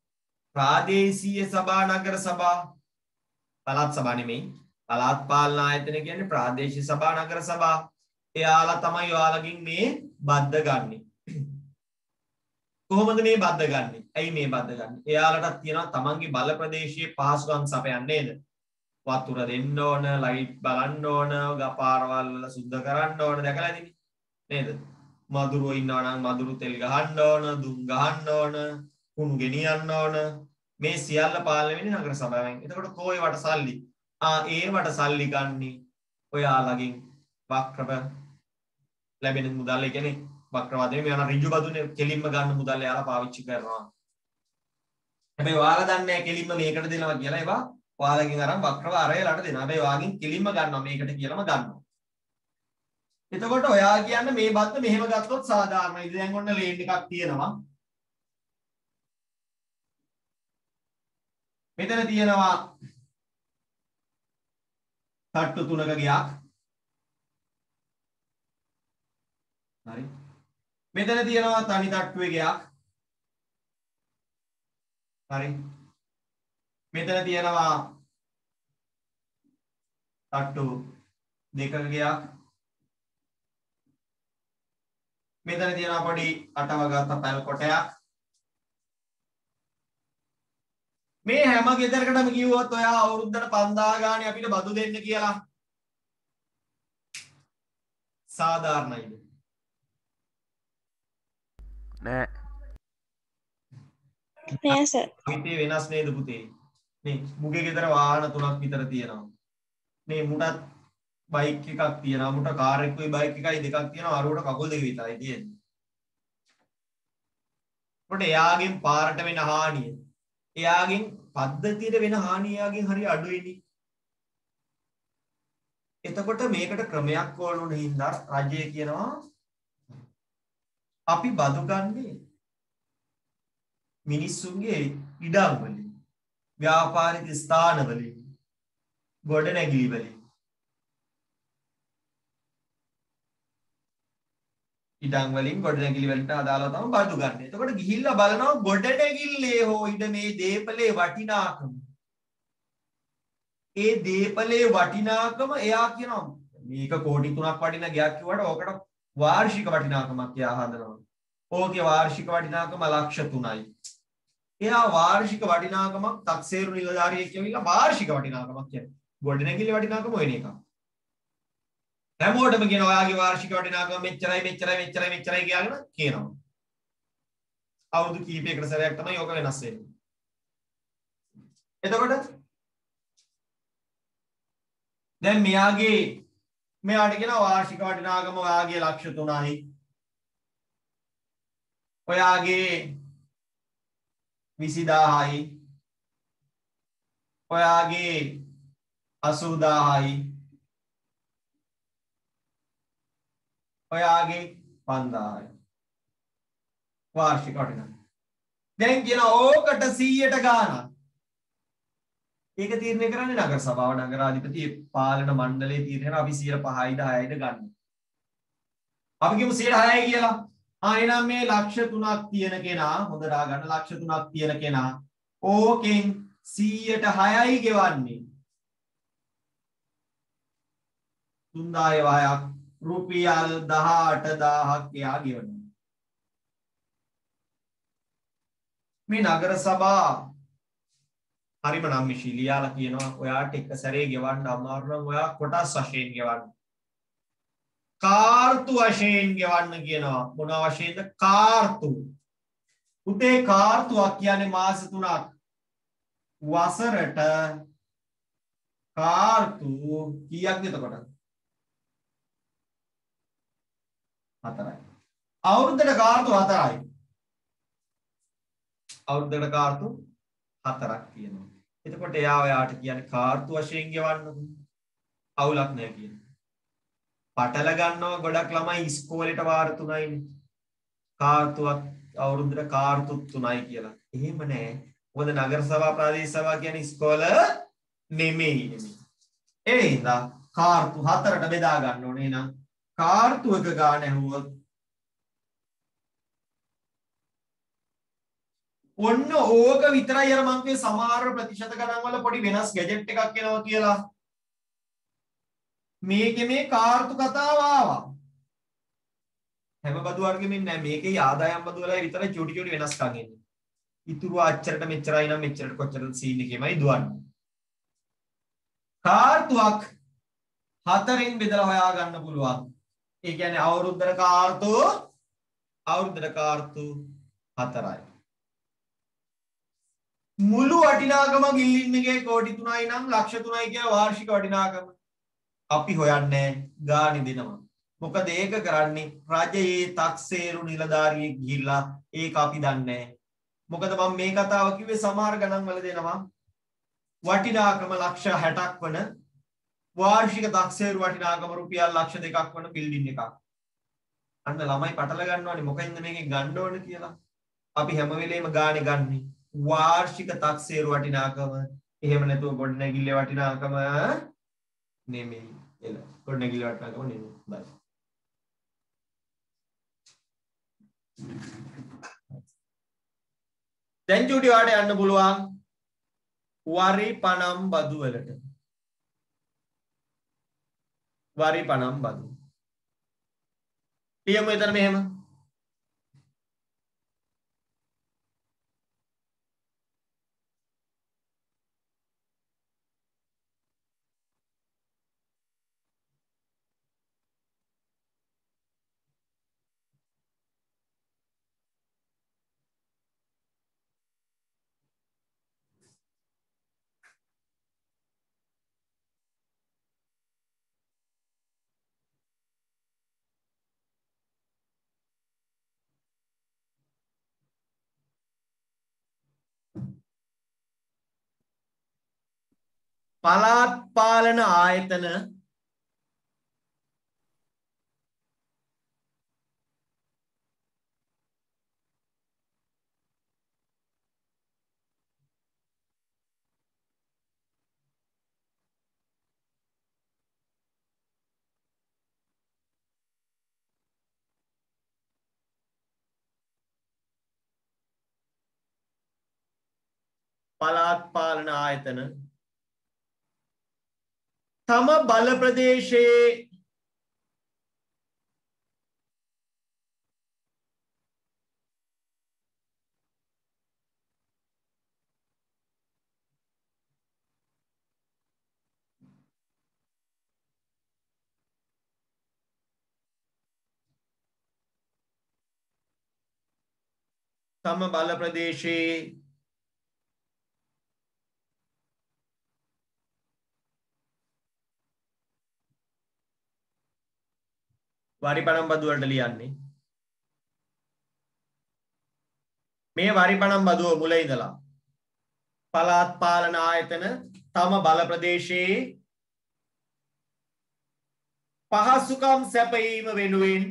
ප්‍රාදේශීය සභා නගර සභා පළාත් සභා නෙමෙයි. පළාත් පාලන ආයතන කියන්නේ ප්‍රාදේශීය සභා නගර සභා. එයාලා තමයි ඔයාලගෙන් මේ බද්ද ගන්නෙ. කොහොමද මේ බද්ද ගන්නෙ? ඇයි මේ බද්ද ගන්නෙ? එයාලටත් තියෙනවා තමන්ගේ බල ප්‍රදේශයේ පහසුකම් සපයන්න නේද? වතුර දෙන්න ඕන, ලයිට් බලන්න ඕන, ගපාරවල් වල සුද්ධ කරන්න ඕන දැකලා ඉතින් නේද? මදුරුවෝ ඉන්නවා නම් මදුරු තෙල් ගහන්න ඕන, දුම් ගහන්න ඕන, කුණු ගෙනියන්න ඕන. මේ සියල්ල පාලනය වෙන්නේ නගර සභාවෙන්. එතකොට කොහේවට සල්ලි? ඒවට සල්ලි ගන්නේ ඔයාලගෙන් වක්‍රව ලැබෙන මුදල්. ඒ කියන්නේ වක්‍රවාදයේ මේ යන ඍජු බදුනේ කෙලින්ම ගන්න මුදල් යාලා පාවිච්චි කරනවා. හැබැයි ඔයාලා දන්නේ නැහැ කෙලින්ම මේකට දෙනවා කියලා. ඒවා ඔයාලගෙන් අරන් වක්‍රව අරයලට දෙනවා. හැබැයි ඔයාගෙන් කෙලින්ම ගන්නවා මේකට කියලාම ගන්නවා. එතකොට ඔයා කියන්නේ මේ බද්ද මෙහෙම ගත්තොත් සාධාරණයි. දැන් ඔන්න ලේන් එකක් තියෙනවා. මෙතන තියෙනවා තට්ටු තුනක ගයක්. හරි. මෙතන තියෙනවා තනි තට්ටුවේ ගයක්. හරි. මෙතන තියෙනවා තට්ටු දෙකක ගයක්. මෙතන තියෙනවා පොඩි අටවගත්ත පැල් කොටයක්. මේ හැම ගෙදරකටම කිව්වොත් ඔයා අවුරුද්දට 5000 ගානේ අපිට බදු දෙන්න කියලා සාධාරණයිද? නෑ නෑ සර්. හිතේ වෙනස් නේද පුතේ? මේ මුගේ ගෙදර වාහන 3ක් විතර තියෙනවා. මේ මුටත් බයික් එකක් තියෙනවා. මුට කාර් එකකුයි බයික් එකයි දෙකක් තියෙනවා. අරුවට කකුල් දෙක විතරයි තියෙන්නේ. මොකද එයාගෙන් පාරට වෙන හානිය එයාගෙන් පද්ධතියට වෙන හානිය එයාගෙන් හරි අඩුයිනේ. එතකොට මේකට ක්‍රමයක් ඕන වුණ හින්දා රජය කියනවා අපි බදු ගන්නේ මිනිස්සුන්ගේ ඉඩම් වලින්, ව්‍යාපාරික ස්ථාන වලින්, ගොඩනැගිලි වලින්. ඉඩම් වලින් ගොඩනැගිලි වලට අදාළව තමයි බදු ගන්න. එතකොට ගිහිල්ලා බලනවා ගොඩනැගිල්ලේ හෝ ඉඩමේ දීපලේ වටිනාකම. ඒ දීපලේ වටිනාකම එයා කියනවා මේක කෝටි 3ක් වටින ගයක් කිව්වට ඕකට වාර්ෂික වටිනාකමක් එයා හදනවා. ඕකේ වාර්ෂික වටිනාකම ලක්ෂ 3යි. එයා වාර්ෂික වටිනාකමක් තක්සේරු නිලධාරියෙක් කියවිලා වාර්ෂික වටිනාකමක් කියන්නේ. ගොඩනැගිලි වටිනාකම වෙන එකක්. හැමෝටම කියන ඔයාගේ වාර්ෂික වටිනාකම මෙච්චරයි මෙච්චරයි මෙච්චරයි මෙච්චරයි කියලාගෙන කියනවා. අවුරුදු කීපයකට සැරයක් තමයි ඕක වෙනස් වෙන්නේ. එතකොට දැන් මෙයාට කියන වාර්ෂික වටිනාකම ඔයාගේ ලක්ෂ 3යි. ඔයාගේ 20000යි. ඔයාගේ 80000යි. ඔයාගේ 5000යි. වාර්ෂික වටිනාකම. දැන් කියන ඕකට 100ට ගානක්. ඒක තීරණය කරන්නේ නගර සභාව, නගරාධිපති පාලන මණ්ඩලයේ තීරණය අපි 5%යිද 6%යිද ගන්න. අපි කියමු 6%යි කියලා. එහෙනම් මේ ලක්ෂ 3ක් තියෙන කෙනා හොඳට අහගන්න ලක්ෂ 3ක් තියෙන කෙනා ඕකෙන් 100ට 6යි ගෙවන්නේ. 3000 වහයක් රුපියල් 18000ක් එයා ගෙවනවා. මේ නගර සභා හරිම නම්මිශීලී යාලා කියනවා ඔයාට එක සැරේ ගෙවන්න අමාරු නම් ඔයා කොටස් වශයෙන් ගෙවන්න. කාර්තු වශයෙන් ගෙවන්න කියනවා. මොන වශයෙන්ද? කාර්තු. පුතේ කාර්තුවක් කියන්නේ මාස 3ක්. වසරට කාර්තු කීයක්ද එතකොට? 4යි. අවුරුද්දට කාර්තු 4යි. අවුරුද්දට කාර්තු 4ක් තියෙනවා. එතකොට එයා ඔයාට කියන්නේ කාර්තු වශයෙන් ගෙවන්නකො. අවුලක් නැහැ කියන්නේ. පටල ගන්නවා ගොඩක් ළමයි ඉස්කෝලේට වාර 3යිනේ. කාර්තුවක් අවුරුද්දට කාර්තු 3යි කියලා. එහෙම නැහැ. මොකද නගර සභා ප්‍රාදේශ සභා කියන්නේ ඉස්කෝල නෙමෙයි. ඒ හින්දා කාර්තු 4ට බෙදා ගන්න ඕනේ. එහෙනම් කාර්තුවක ගාන ඇහුවොත් ඔන්න ඕක විතරයි අර මං කිය සමහර ප්‍රතිශත ගණන් වල පොඩි වෙනස් ගැජට් එකක් එනවා කියලා. මේකේ මේ කාර්තු කතාව ආවා. හැම බදු වර්ගෙමින් නෑ මේකේ ආදායම් බදු වල විතරයි චූටි චූටි වෙනස්කම් එන්නේ. ඉතුරු අච්චරට මෙච්චරයි නම් මෙච්චරට කොච්චරද සීන් එකේමයි දුවන්නේ. කාර්තුවක් 4න් බෙදලා හොයා ගන්න පුළුවන්. ඒ කියන්නේ අවුරුද්දට කාර්තු 4යි. මුළු වටිනාකම ගිල්ලින් එකේ කෝටි 3යි නම් ලක්ෂ 3යි කියන වාර්ෂික වටිනාකම අපි හොයන්නේ ගාණි දෙනවා. මොකද ඒක කරන්නේ රජයේ තක්සේරු නිලධාරියෙක් ගිහිල්ලා ඒක අපි දන්නේ නැහැ. මොකද මම මේ කතාව කිව්වේ සමහර ගණන් වල දෙනවා වටිනාකම ලක්ෂ 60ක් වන වාර්ෂික තක්සේරු වටිනාකම රුපියල් ලක්ෂ 2ක් වන බිල්ඩින් එකක්. අන්න ළමයි පටල ගන්නවානේ මොකෙන්ද මේකෙන් ගන්න ඕන කියලා. අපි හැම වෙලේම ගානේ ගන්නේ වාර්ෂික තක්සේරු වටිනාකම. එහෙම නැතුව ගොඩනැගිල්ලේ වටිනාකම නෙමෙයි. එල ගොඩනැගිල්ලේ වටිනාකම නෙමෙයි. බයි. දැන් චූටි වාට යන්න පුළුවන් වරි පනම් බදු වලට. වරි පනම් බදු. ලියමු එතන මෙහෙම. පළාත් පාලන ආයතන තම බල ප්‍රදේශයේ වරි පනම් බදු වලට ලියන්නේ මේ වරි පනම් බදුව මුල ඉඳලා පළාත් පාලන ආයතන තම බල ප්‍රදේශයේ පහසුකම් සැපයීම වෙනුවෙන්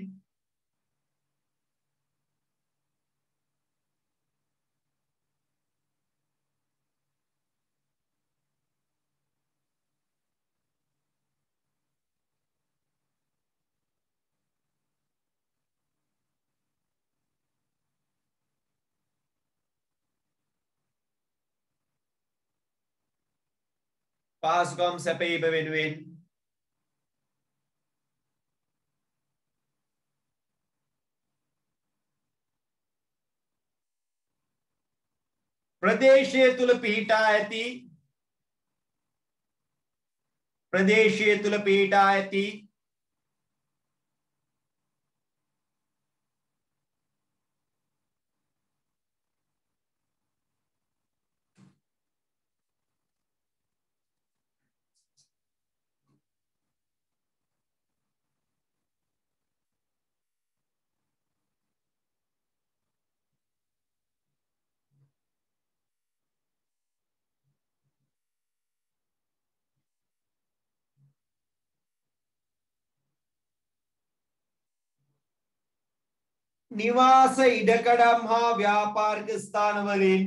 ප්‍රදේශය තුල පිහිටා ඇති නිවාස ඉඩකඩම් හා ව්‍යාපාරික ස්ථානවලින්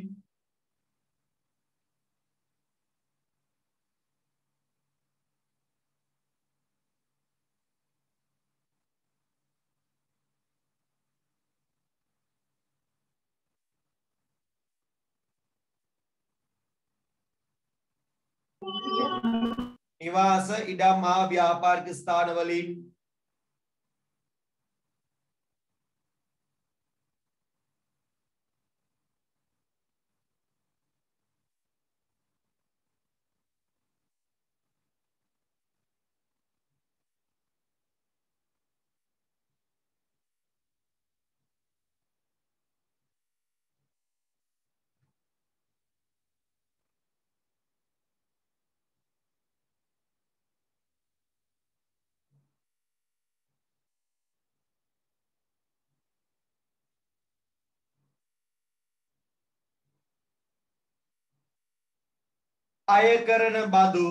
අය කරන බදු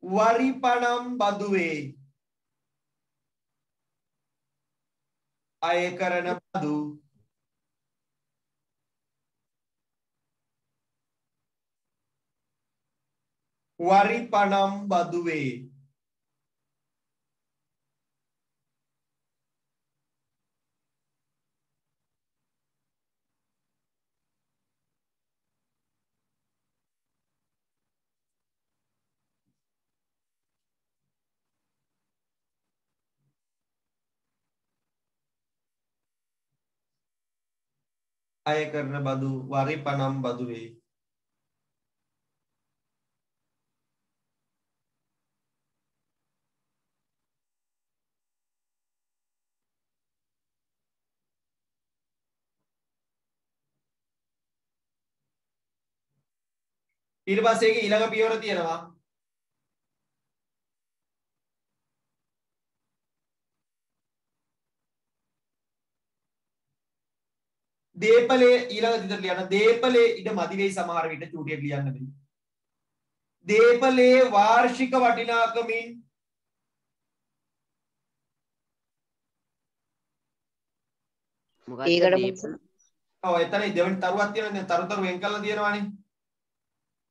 වරිපනම් බදුවේ අය කරන බදු වරිපනම් බදුවේ අය කරන බදු වරිපනම් බදුවේ ඊට පස්සේ ඒකේ ඊළඟ පියවර තියෙනවා දීපලේ ඊළඟ විතර ලියන දීපලේ ඉඩ මදි වෙයි සමහර විට චූටියක් ලියන්න බෑ දීපලේ වාර්ෂික වටිනාකමින් මොකක්ද ඒකට දීපල? ඔව් එතන දෙවෙනි තරුවක් තියෙනවා දැන් තරු වෙන් කරලා තියෙනවානේ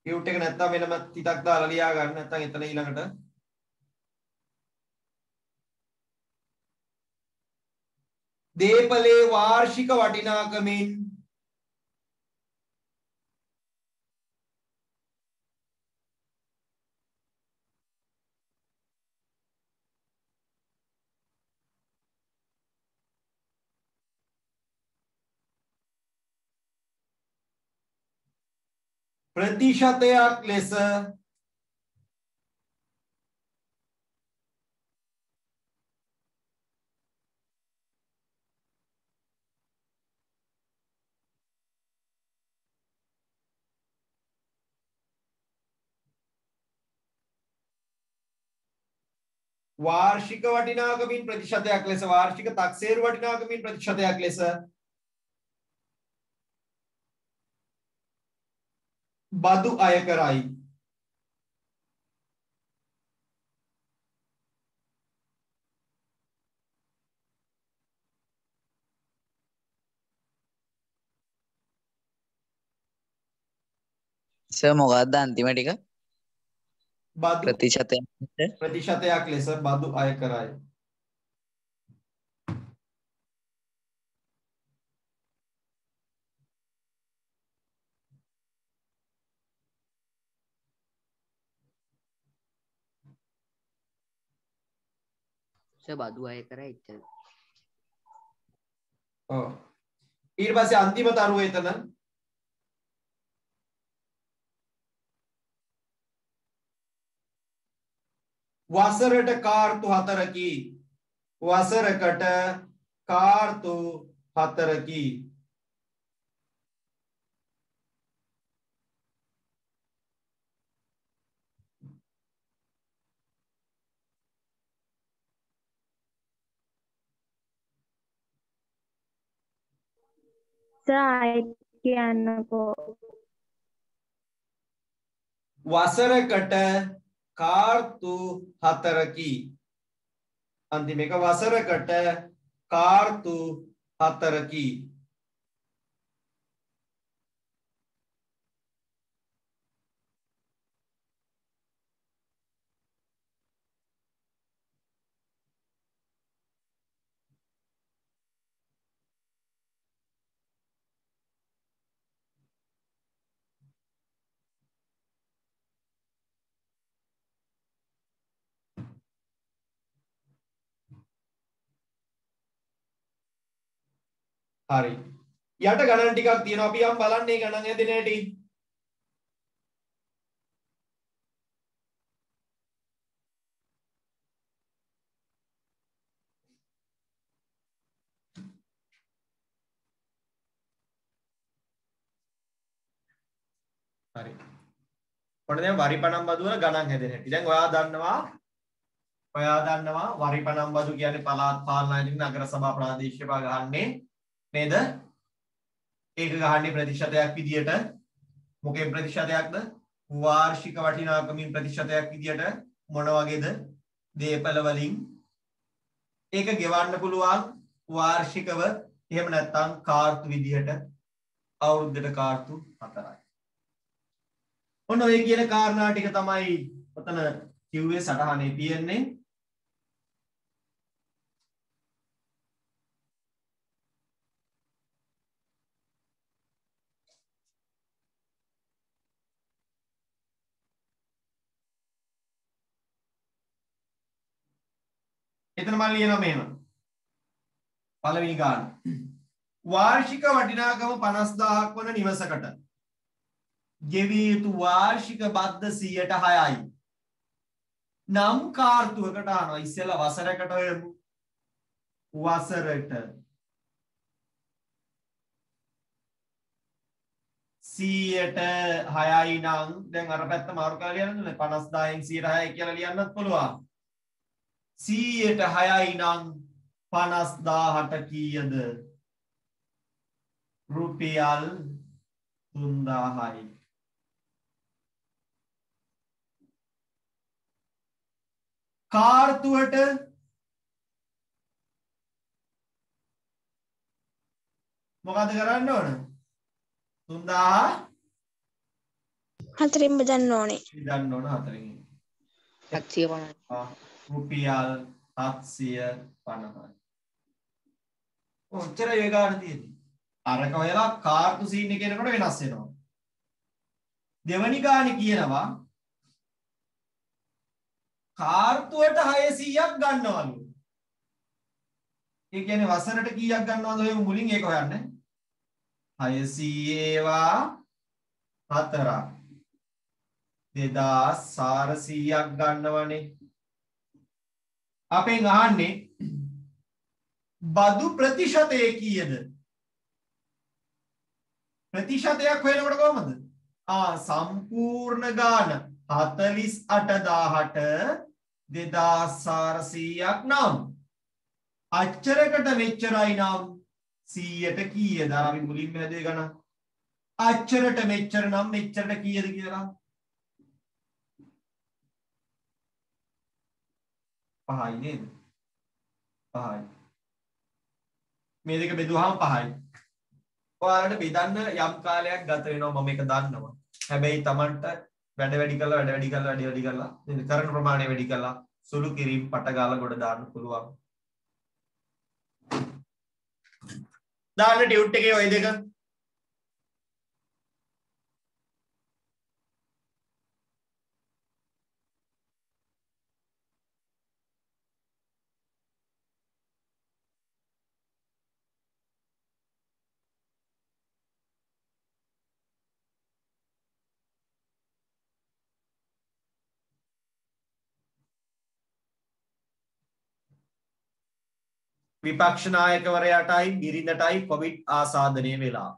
කියුට් එක නැත්තම් වෙනම තිතක් දාලා ලියා ගන්න නැත්තම් එතන ඊළඟට දීපලේ වාර්ෂික වටිනාකමින් ප්‍රතිශතයක් ලෙස වාර්ෂික වටිනාකමින් ප්‍රතිශතයක් ලෙස වාර්ෂික තක්සේරු වටිනාකමින් ප්‍රතිශතයක් ලෙස බදු අය කරයි සර් මොකක්ද අන්තිම ටික බදු ප්‍රතිශතයක් ලෙස බදු අය කරයි සර් බදු අය කරා එච්චර. ඔව් ඊට පස්සේ අන්තිම තරුව එතන වසරට කාර්තු 4කි වසරකට කාර්තු 4කි කියන්නකෝ වසරකට කාර්තු 4කි අන්තිම එක වසරකට කාර්තු 4කි හරි යට ගණන් ටිකක් තියෙනවා අපි යම් බලන්නේ ගණන් හැදෙන හැටි හරි ඔන්න දැන් වරිපණම් බදු වල ගණන් හැදෙන හැටි. දැන් ඔයා දන්නවා වරිපණම් බදු කියන්නේ පළාත් පාලන ආයතන නගර සභා ප්‍රාදේශීය සභා ගහන්නේ නේද? ඒක ගහන්නේ ප්‍රතිශතයක් විදියට. මොකේ ප්‍රතිශතයක්ද? වාර්ෂික වටිනාකමින් ප්‍රතිශතයක් විදියට. මොන වගේද? දේපල වලින්. ඒක ගෙවන්න පුළුවන් වාර්ෂිකව. එහෙම නැත්නම් කාර්තු විදියට අවුරුද්දට කාර්තු 4යි. ඔන්න ඔය කියන කාරණා ටික තමයි ඔතන කිව්වේ සටහනේ තියෙන්නේ. එතන මම ලියනවා මෙහෙම. පළවෙනි ගාන. වාර්ෂික වටිනාකම 50000ක් වන නිවසකට ගෙවිය යුතු වාර්ෂික බද්ද 106යි. නම් කාර්තුවකට අහනවා. ඉස්සෙල්ලා වසරකට හොයමු. වසරට 106යි නම් දැන් අර පැත්ත මාරු කරලා ලියන්නද? 50000න් 106යි කියලා ලියන්නත් පුළුවන්. 106යි නම් 50000ට කීයද? රුපියල් 3000යි. කාර්තුවට මොකද කරන්න ඕන? 3000 4න් බෙදන්න ඕනේ. බෙදන්න ඕන 4න්. 750. රුපියල් 750යි. ඔච්චරයි ඒ ගාන තියෙන්නේ. අරක ඔයලා කාර්තු සීන් එක එනකොට වෙනස් වෙනවා. දෙවනි ගානේ කියනවා කාර්තුවට 600ක් ගන්නවලු. ඒ කියන්නේ වසරට කීයක් ගන්නවද ඔය මුලින් ඒක හොයන්න. 600 ඒවා 4ක් 2400ක් ගන්නවනේ. අපෙන් අහන්නේ බදු ප්‍රතිශතය කීයද? ප්‍රතිශතයක් හොයනකොට කොහමද? සම්පූර්ණ ගාන 48000ට 2400ක් නම් අච්චරකට මෙච්චරයි නම් 100ට කීයද? අපි මුලින්ම හැදුවේ ගණන්. අච්චරට මෙච්චර නම් මෙච්චරට කීයද කියලා. 5යි නේද? 5යි. මේ දෙක බෙදුවාම 5යි. ඔයාලට බෙදන්න යම් කාලයක් ගත වෙනවා මම ඒක දන්නවා. හැබැයි Tamanට වැඩ වැඩි කරලා කරන ප්‍රමාණය වැඩි කරලා සුළු කිරීම පට ගාලා ගොඩ දාන්න පුළුවන්. දාන්න ටියුට් එකේ ওই දෙක. විපක්ෂ නායකවරයාටයි බිරිඳටයි කොවිඩ් ආසාදනය වෙලා.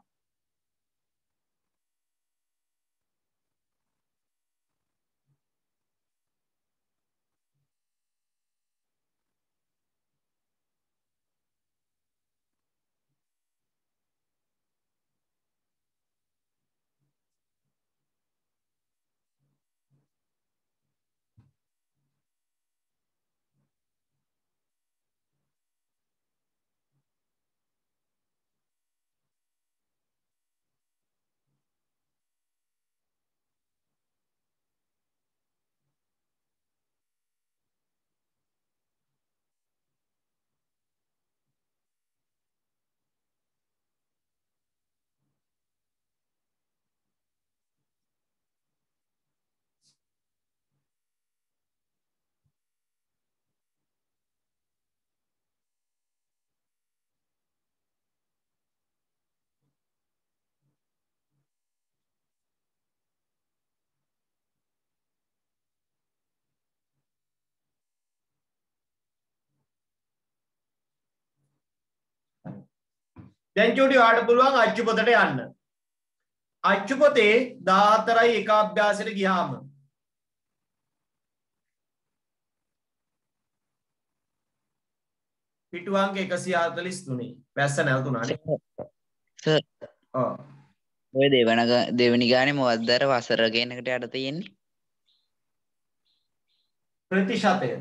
දැන් චූටි ඔයාලට පුළුවන් අච්චු පොතට යන්න. අච්චු පොතේ 14යි එක අභ්‍යාසෙට ගියාම පිටු අංක 143 වැස්ස නැවතුණානේ. සර් ඔව්. ඔය දෙවෙනි ගානේ මොකක්ද අර වසර කියන එකට යට තියෙන්නේ? ප්‍රතිශතය.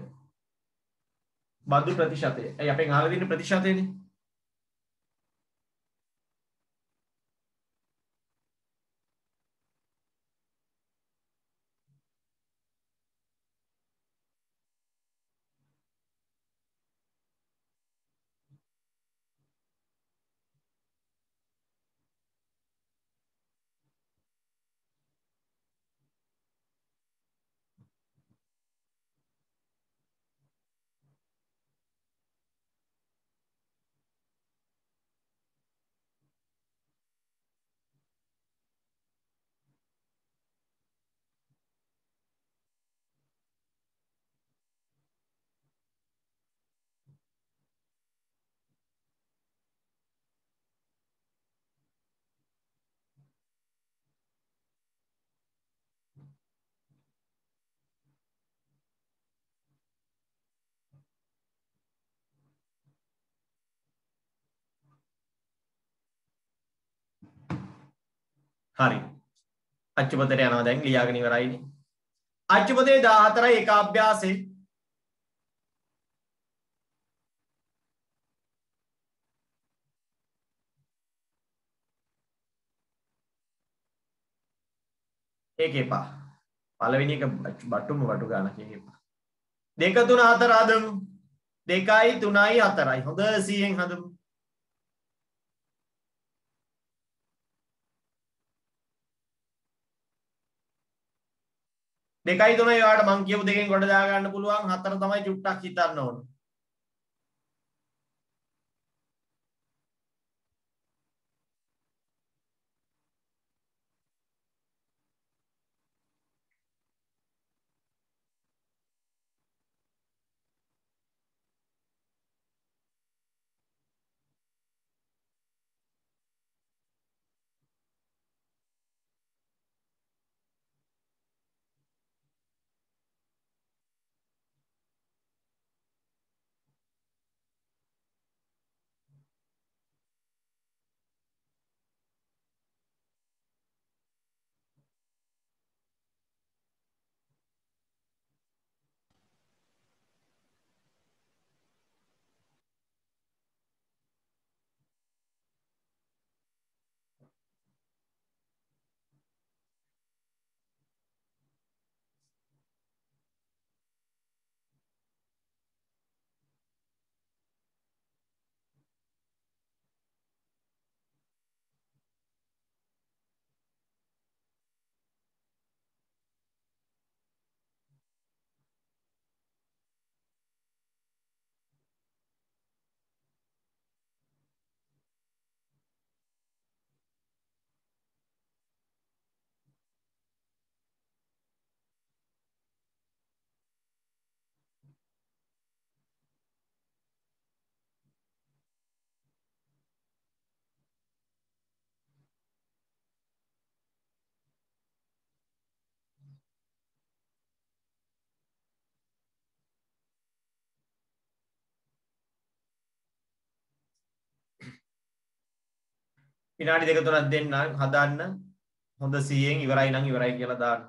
බදු ප්‍රතිශතය. ඒ අපෙන් අහලා තියෙන ප්‍රතිශතයනේ. හරි. අච්චුපතට යනවා දැන් ලියාගෙන ඉවරයිනේ. අච්චුපතේ 14යි එක අභ්‍යාසෙ ඒක එපා. පළවෙනි එක බට්ටුම වටු ගානක් ඒක එපා. 2 3 4 හදමු. 2යි 3යි 4යි. හොඳ 100න් හදමු. දෙකයි තුනයි ඔයාලට මං කියපු දෙකෙන් ගොඩ දා ගන්න පුළුවන්. 4 තමයි චුට්ටක් හිතන්න ඕන. විනාඩි දෙක තුනක් දෙන්න හදන්න. හොඳ 100න් ඉවරයි නම් ඉවරයි කියලා දාන්න.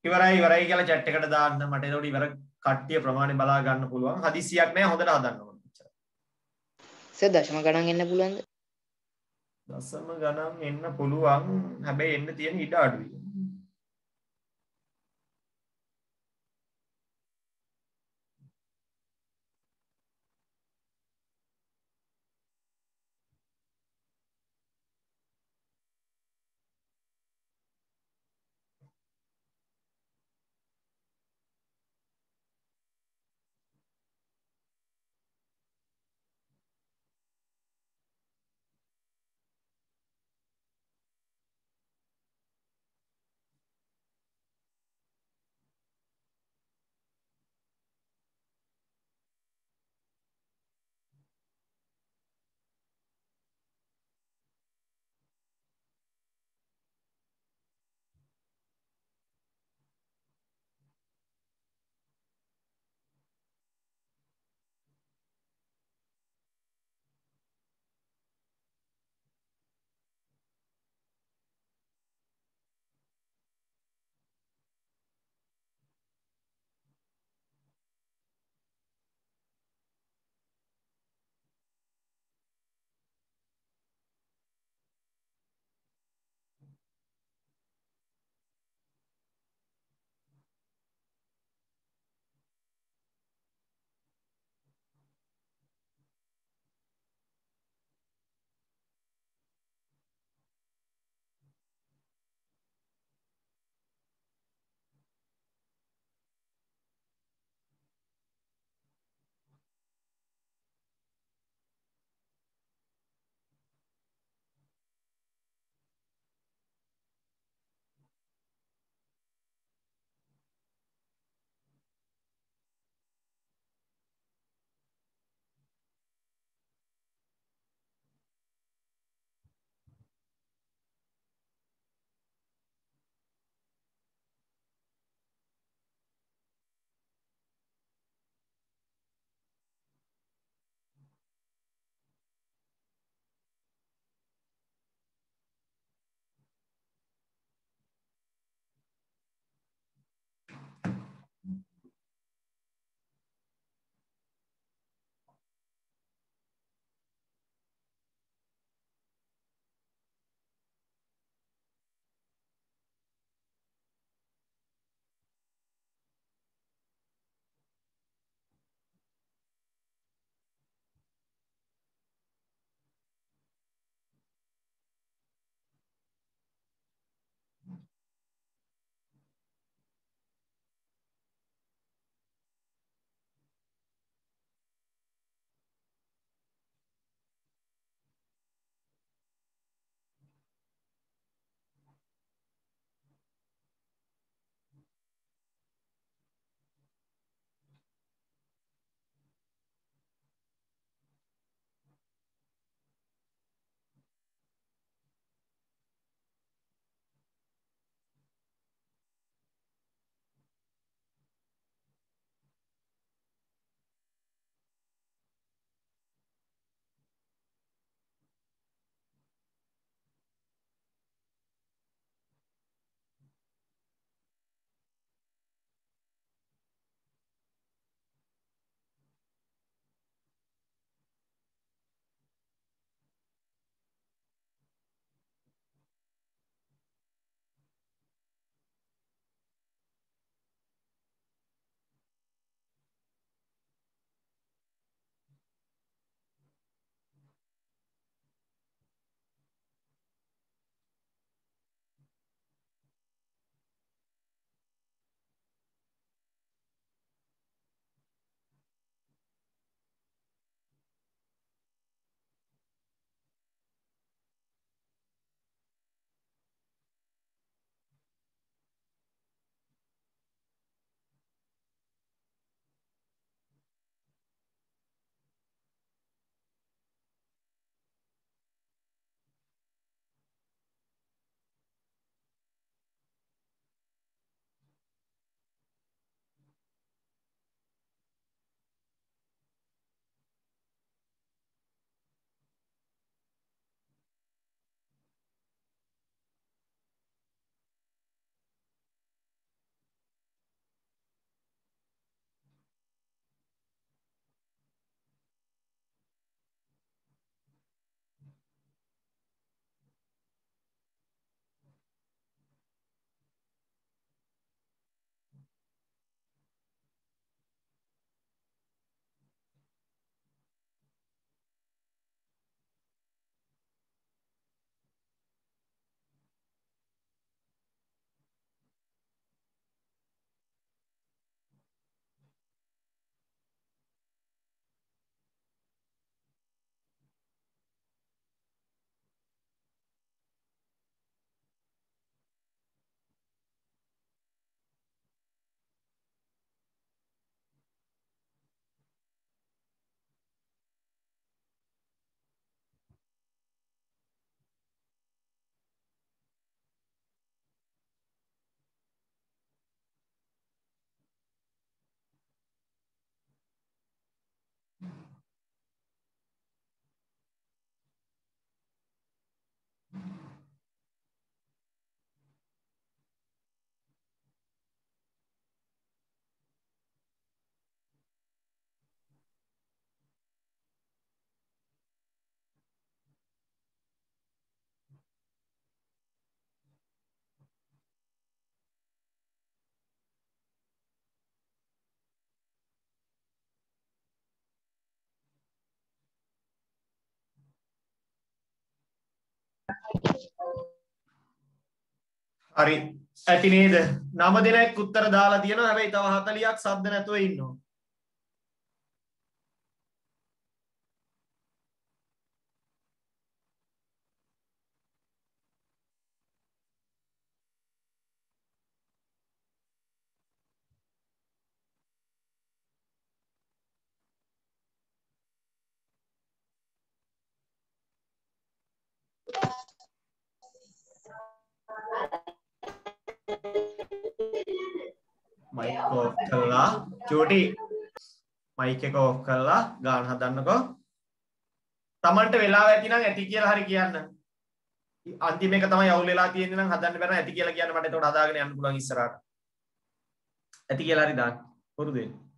ඉවරයි කියලා chat එකට දාන්න මට එතකොට ඉවර කට්ටිය ප්‍රමාණය බලා ගන්න පුළුවන්. හදිසියක් නෑ හොඳට හදන්න ඕනේ. සර් දශම ගණන් එන්න පුළුවන්ද? දශම ගණන් එන්න පුළුවන්. හැබැයි එන්න තියෙන ඉඩ අඩුයි. හරි ඇති නේද 9 දෙනෙක් උත්තර දාලා තියෙනවා හැබැයි තව 40ක් සද්ද නැතුව ඉන්නවා මයික් ඔෆ් කළා චූටි මයික් එක ඔෆ් කළා ගාන හදන්නකෝ Tamanට වෙලාව ඇති නම් ඇති කියලා හරි කියන්න අන්තිම එක තමයි අවුල් වෙලා තියෙන්නේ නම් හදන්න බැරි නම් ඇති කියලා කියන්න මට ඒකට හදාගෙන යන්න පුළුවන් ඉස්සරහට ඇති කියලා හරි දාන්න පුරුදු වෙන්න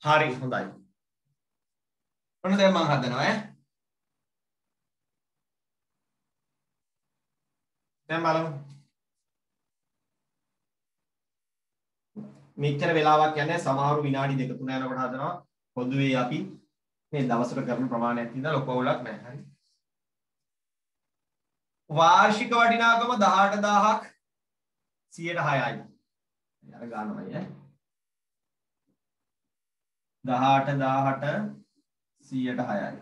හරි හොඳයි ඔන්න දැන් මම හදනවා දැන් බලමු මෙච්චර වෙලාවක් යන්නේ සමහරු විනාඩි 2-3 යනකොට හදනවා පොදුවේ අපි මේ දවසට කරන ප්‍රමාණයක් තියෙනවා ලොකු අවුලක් නැහැ හරි වාර්ෂික වටිනාකම 18000ක් 106යි අර ගන්නවයි 18000ට 106යි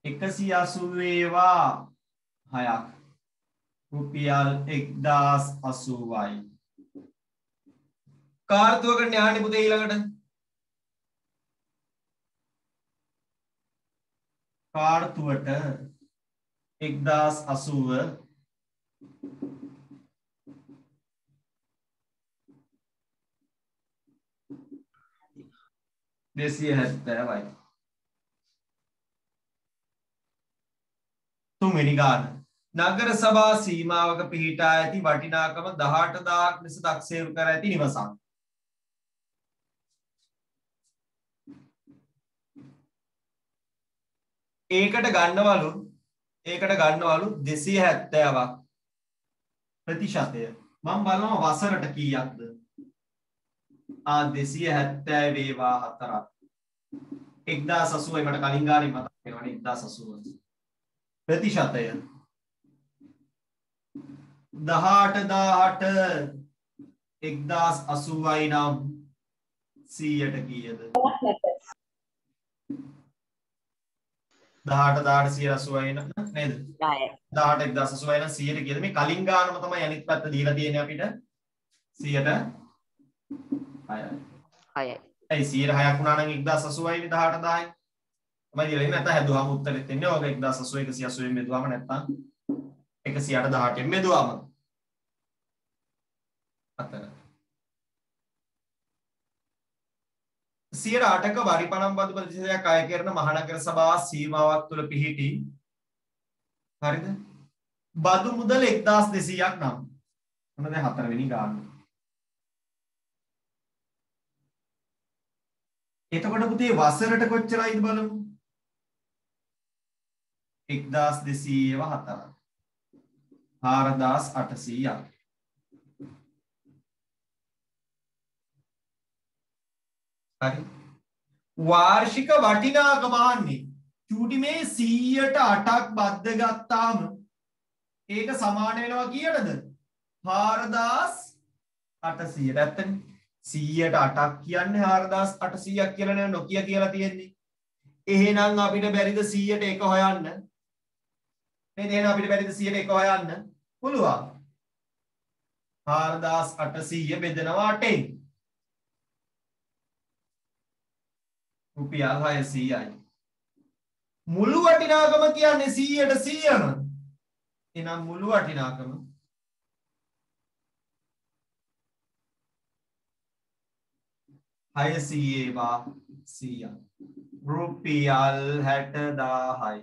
180 ඒවා 6ක් රුපියල් 1080යි කාර්තුවකට යන්නේ පුතේ ඊළඟට කාර්තුවට 1080 270යි තුන්වෙනි ගාන නගර සභා සීමාවක පිහිටා ඇති වටිනාකම 18000ක් ලෙස දක්සේරු කර ඇති නිවසක් ඒකට ගන්නවලු 270ක් ප්‍රතිශතය මම බලනවා වසරට කීයක්ද 270 වේවා 4ක් 1080යි මට කලින් ගානේ මතක් වෙනවනේ 1080 ප්‍රතිශතය 18000ට 1080යි නම් 100ට කීයද 18000ට 180යි නේද 10ට 1080යි නම් 100ට කීයද මේ කලින් ගානම තමයි අනිත් පැත්ත දීලා තියෙන්නේ අපිට 100ට 6යි 6යි ඒ 106ක් වුණා නම් 1080යි 18 10යි තමයි දීලා ඉන්නේ නැත්නම් හැදුවාම උත්තරෙත් එන්නේ ඔය 1080 180 මෙදුවාම නැත්නම් 108 18 මෙදුවාම අතර 108ක වරිපණම් බදු ප්‍රතිශතයක් අය කරන මහනගර සභාව සීමාවක් තුල පිහිටි හරිද බදු මුදල 1200ක් නම් මොන දැන් හතරවෙනි ගාන එතකොට පුතේ වසරට කොච්චරයිද බලමු 1200 4 4800ක්. හරි. වාර්ෂික වටිනාකම අහන්නේ. චූටි මේ 100ට 8ක් බද්ද ගත්තාම ඒක සමාන වෙනවා කීයටද? 4800ට. ඇත්තනේ. 100ට 8ක් කියන්නේ 4800ක් කියලා නේ නොකිය කියලා තියෙන්නේ. එහෙනම් අපිට බැරිද 100ට 1 හොයන්න? නේද? එහෙනම් අපිට බැරිද 100ට 1 හොයන්න? පුළුවන්. 4800 බෙදනවා 8ෙන්. රුපියල් 600යි. මුළු වටිනාකම කියන්නේ 100ට 100ම. එහෙනම් මුළු වටිනාකම 600 රුපියල් 60000යි.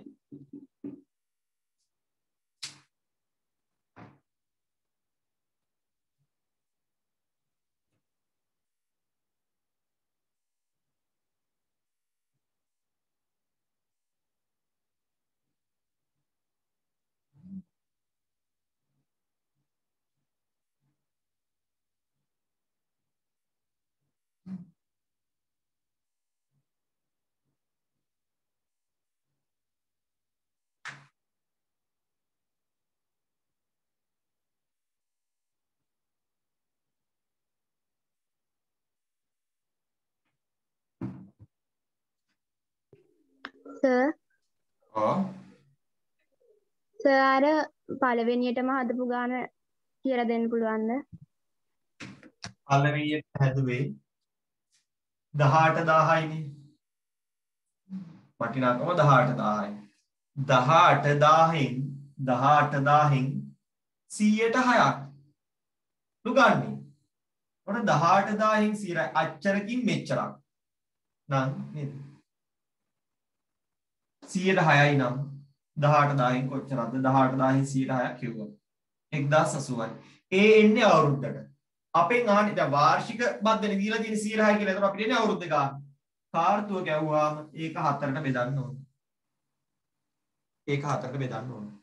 සර් ඔව්. සර් අර පළවෙනියටම හදපු ගාන කියලා දෙන්න පුළුවන්ද? පළවෙනියට හැදුවේ 18000යිනේ. වටිනාකම 18000යි. 18000න් 100ට 6ක් නුගන්නේ. ඔන්න 18000න් 100යි අච්චරකින් මෙච්චරක්. නම් නේද? 100ට 6යි නම් 18000න් කොච්චරද? 18000න් 100ට 6ක් කිව්වා. 1080යි. ඒ එන්නේ අවුරුද්දට. අපෙන් ආන්නේ දැන් වාර්ෂික බද්දනේ දීලා තියෙන 106 කියලා. ඒතර අපිට එන්නේ අවුරුද්ද ගන්න. කාර්තුව ගැව්වාම ඒක 4ට බෙදන්න ඕනේ. ඒක 4ට බෙදන්න ඕනේ.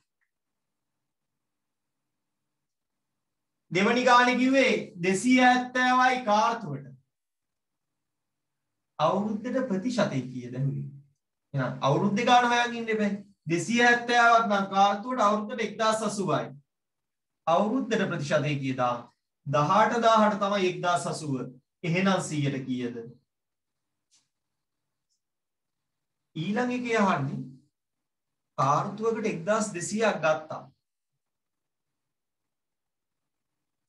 දෙවනි ගානේ කිව්වේ 270යි කාර්තුවට. අවුරුද්දට ප්‍රතිශතය කීයද හුයි? එහෙනම් අවුරුද්දේ ගාන හොයන් ඉන්න එපා. 270ක් නම් කාර්තුවට අවුරුද්දට 1080යි. අවුරුද්දට ප්‍රතිශතය කීයද? 18000ට තමයි 1080. එහෙනම් 100ට කීයද? ඊළඟ එකේ අහන්නේ කාර්තුවකට 1200ක් ගත්තා.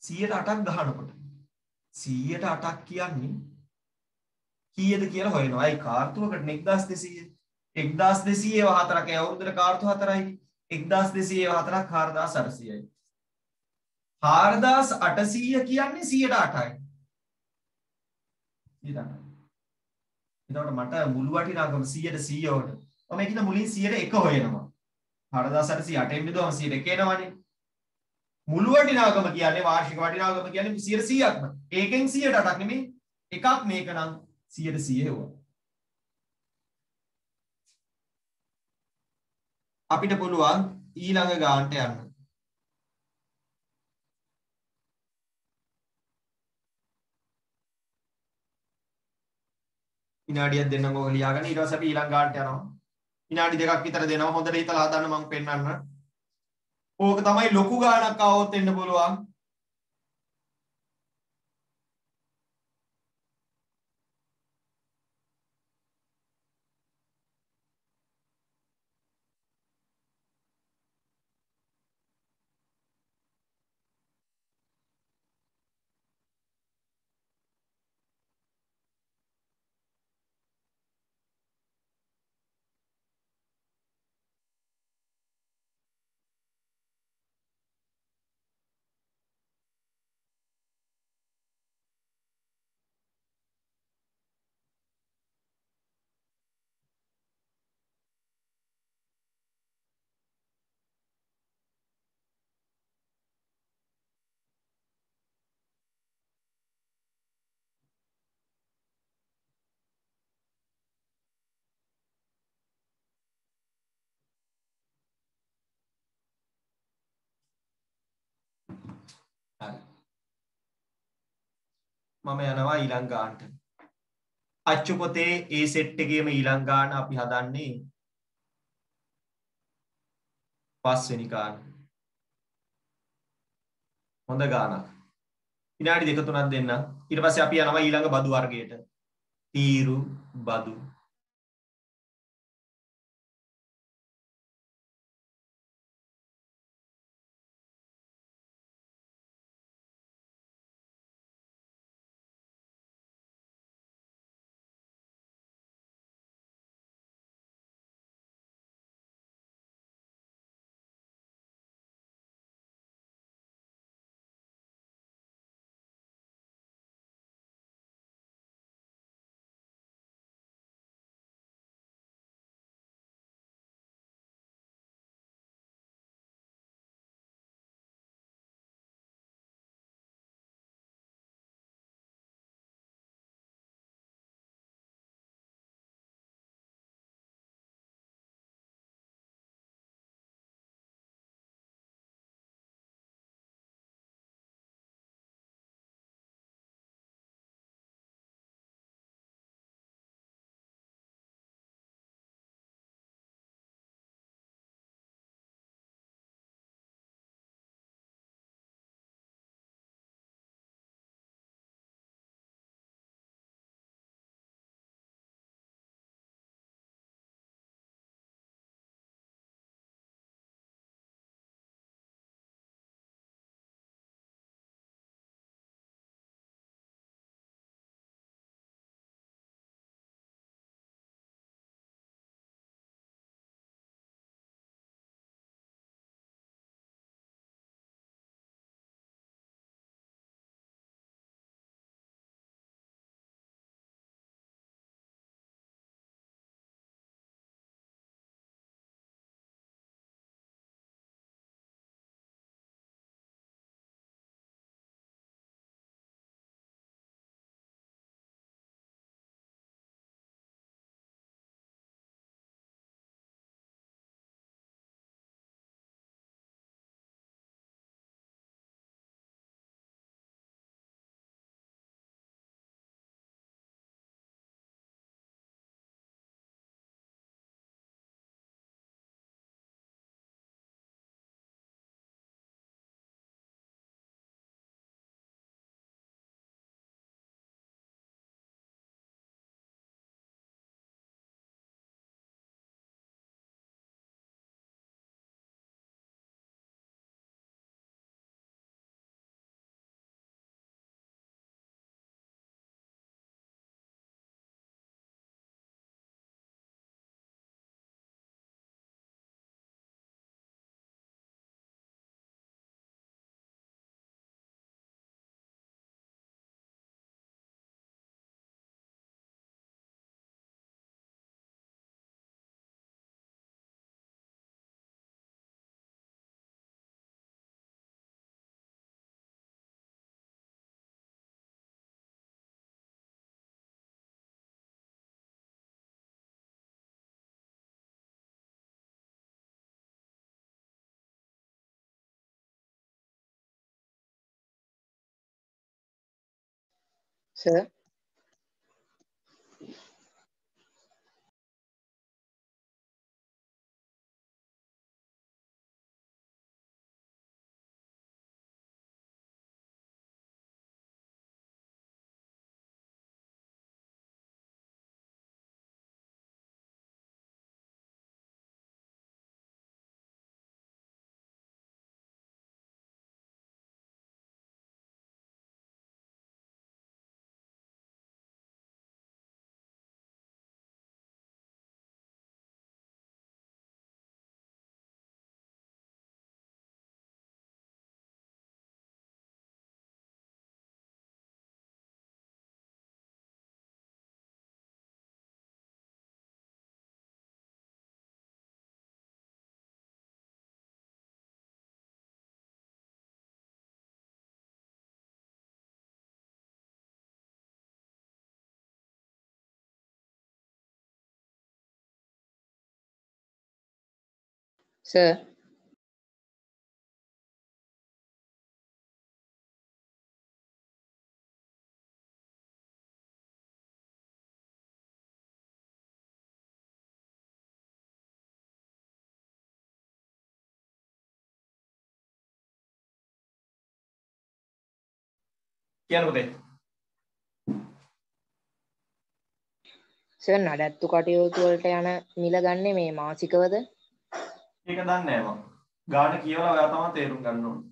100ට 8ක් ගහනකොට 100ට 8ක් කියන්නේ කීයද කියලා හොයනවා. අයි කාර්තුවකට 1200. 1200 4ක් අවුරුද්දට කාර්තු 4යි. 1200 4ක් 4800යි. 4800 කියන්නේ 100ට 8යි. 100ට 8යි. එතකොට මට මුළු වටිනාකම 100ට 100 ඕන. මම කියන මුලින් 100ට 1 හොයනවා. 4800 8ෙන් බෙදුවම 100ට 1 එනවනේ. මුළු වටිනාකම කියන්නේ වාර්ෂික වටිනාකම කියන්නේ 100%ක්ම. ඒකෙන් 100ට 8ක් නෙමෙයි. එකක් මේක නම් 100ට 100 හෙව්වා. අපිට පුළුවන් ඊළඟ ගානට යන්න. විනාඩියක් දෙන්නකෝ ඔක ලියාගන්න. ඊට පස්සේ අපි ඊළඟ ගානට යනවා. විනාඩි දෙකක් විතර දෙනවා. හොඳට හිතලා හදන්න මම පෙන්නන්න. ඕක තමයි ලොකු ගානක් ආවොත් එන්න පුළුවන්. හරි. මම යනවා ඊළඟ ගානට. අච්චු පොතේ A set එකේම ඊළඟ ගාන අපි හදන්නේ 5 වෙනි ගාන. හොඳ ගානක්. විනාඩි 2-3ක් දෙන්න. ඊට පස්සේ අපි යනවා ඊළඟ බදු වර්ගයට. තීරු බදු. Sir. Sir. කියන්න පුතේ. සර් නඩත්තු කටයුතු වලට යන මිල ගන්නේ මේ මාසිකවද? ඒක දන්නේ නැහැ මම. ගාන කියවලා ඔයා තමයි තේරුම් ගන්න ඕනේ.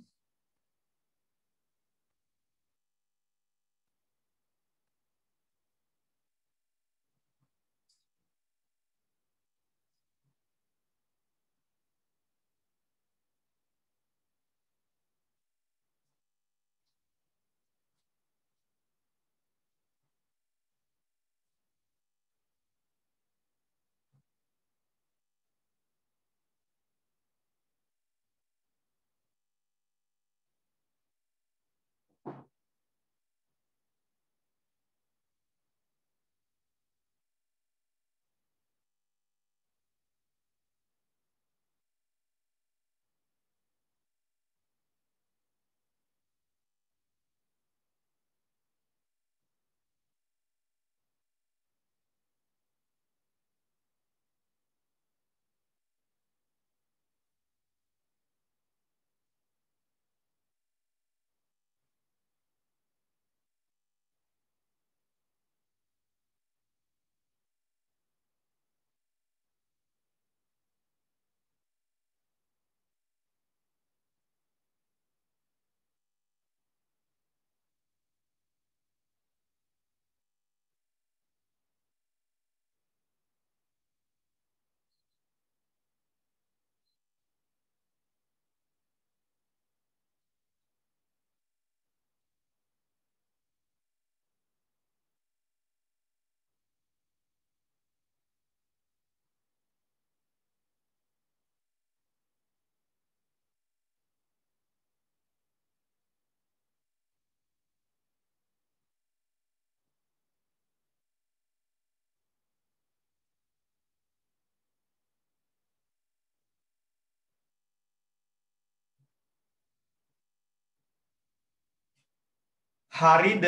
හරිද?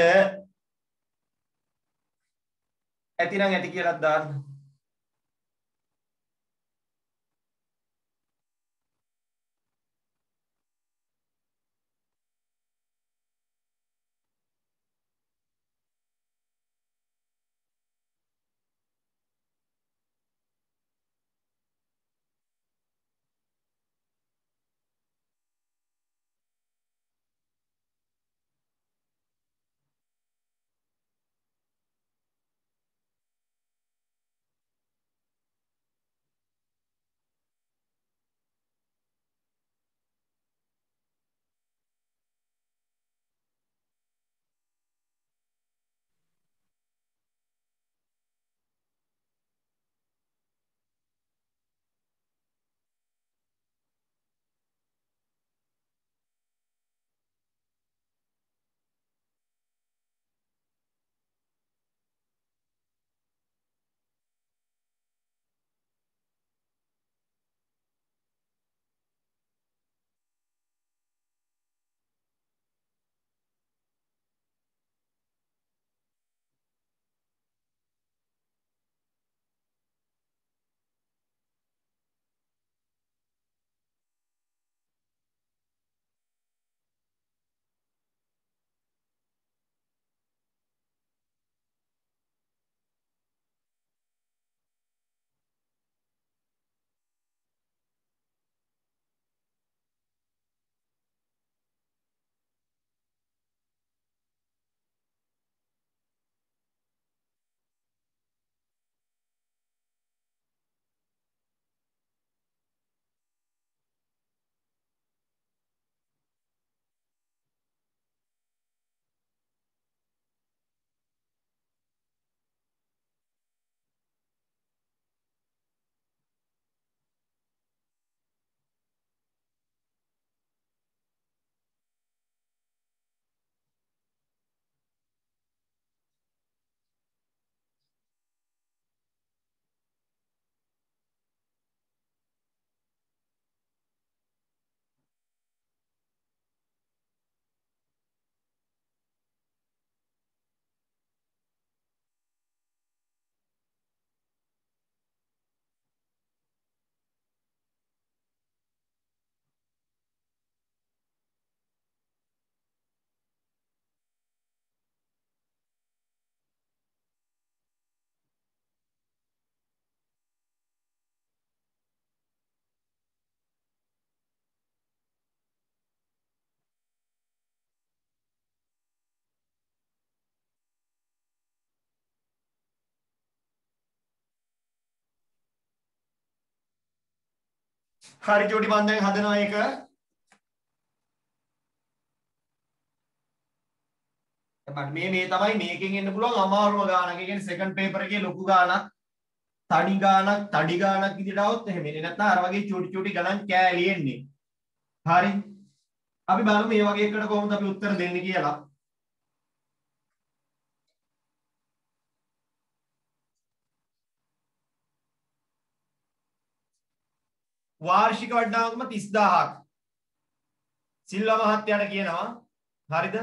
ඇතිනම් ඇති කියලා දාන්න. හරි චෝටි මම දැන් හදනවා ඒක. මේ තමයි මේකෙන් එන්න පුළුවන් අමාරුම ගානක්. ඒ කියන්නේ සෙකන්ඩ් පේපර් එකේ ලොකු ගානක්, තඩි ගානක් විදිහට આવොත් එහෙම එන්නේ. නැත්නම් අර වගේ චූටි චූටි ගණන් කෑලි එන්නේ. හරි. අපි බලමු මේ වගේ එකකට කොහොමද අපි උත්තර දෙන්නේ කියලා. වාර්ෂික වටිනාකම 30000ක්. සිල්වා මහත්තයාට කියනවා හරිද?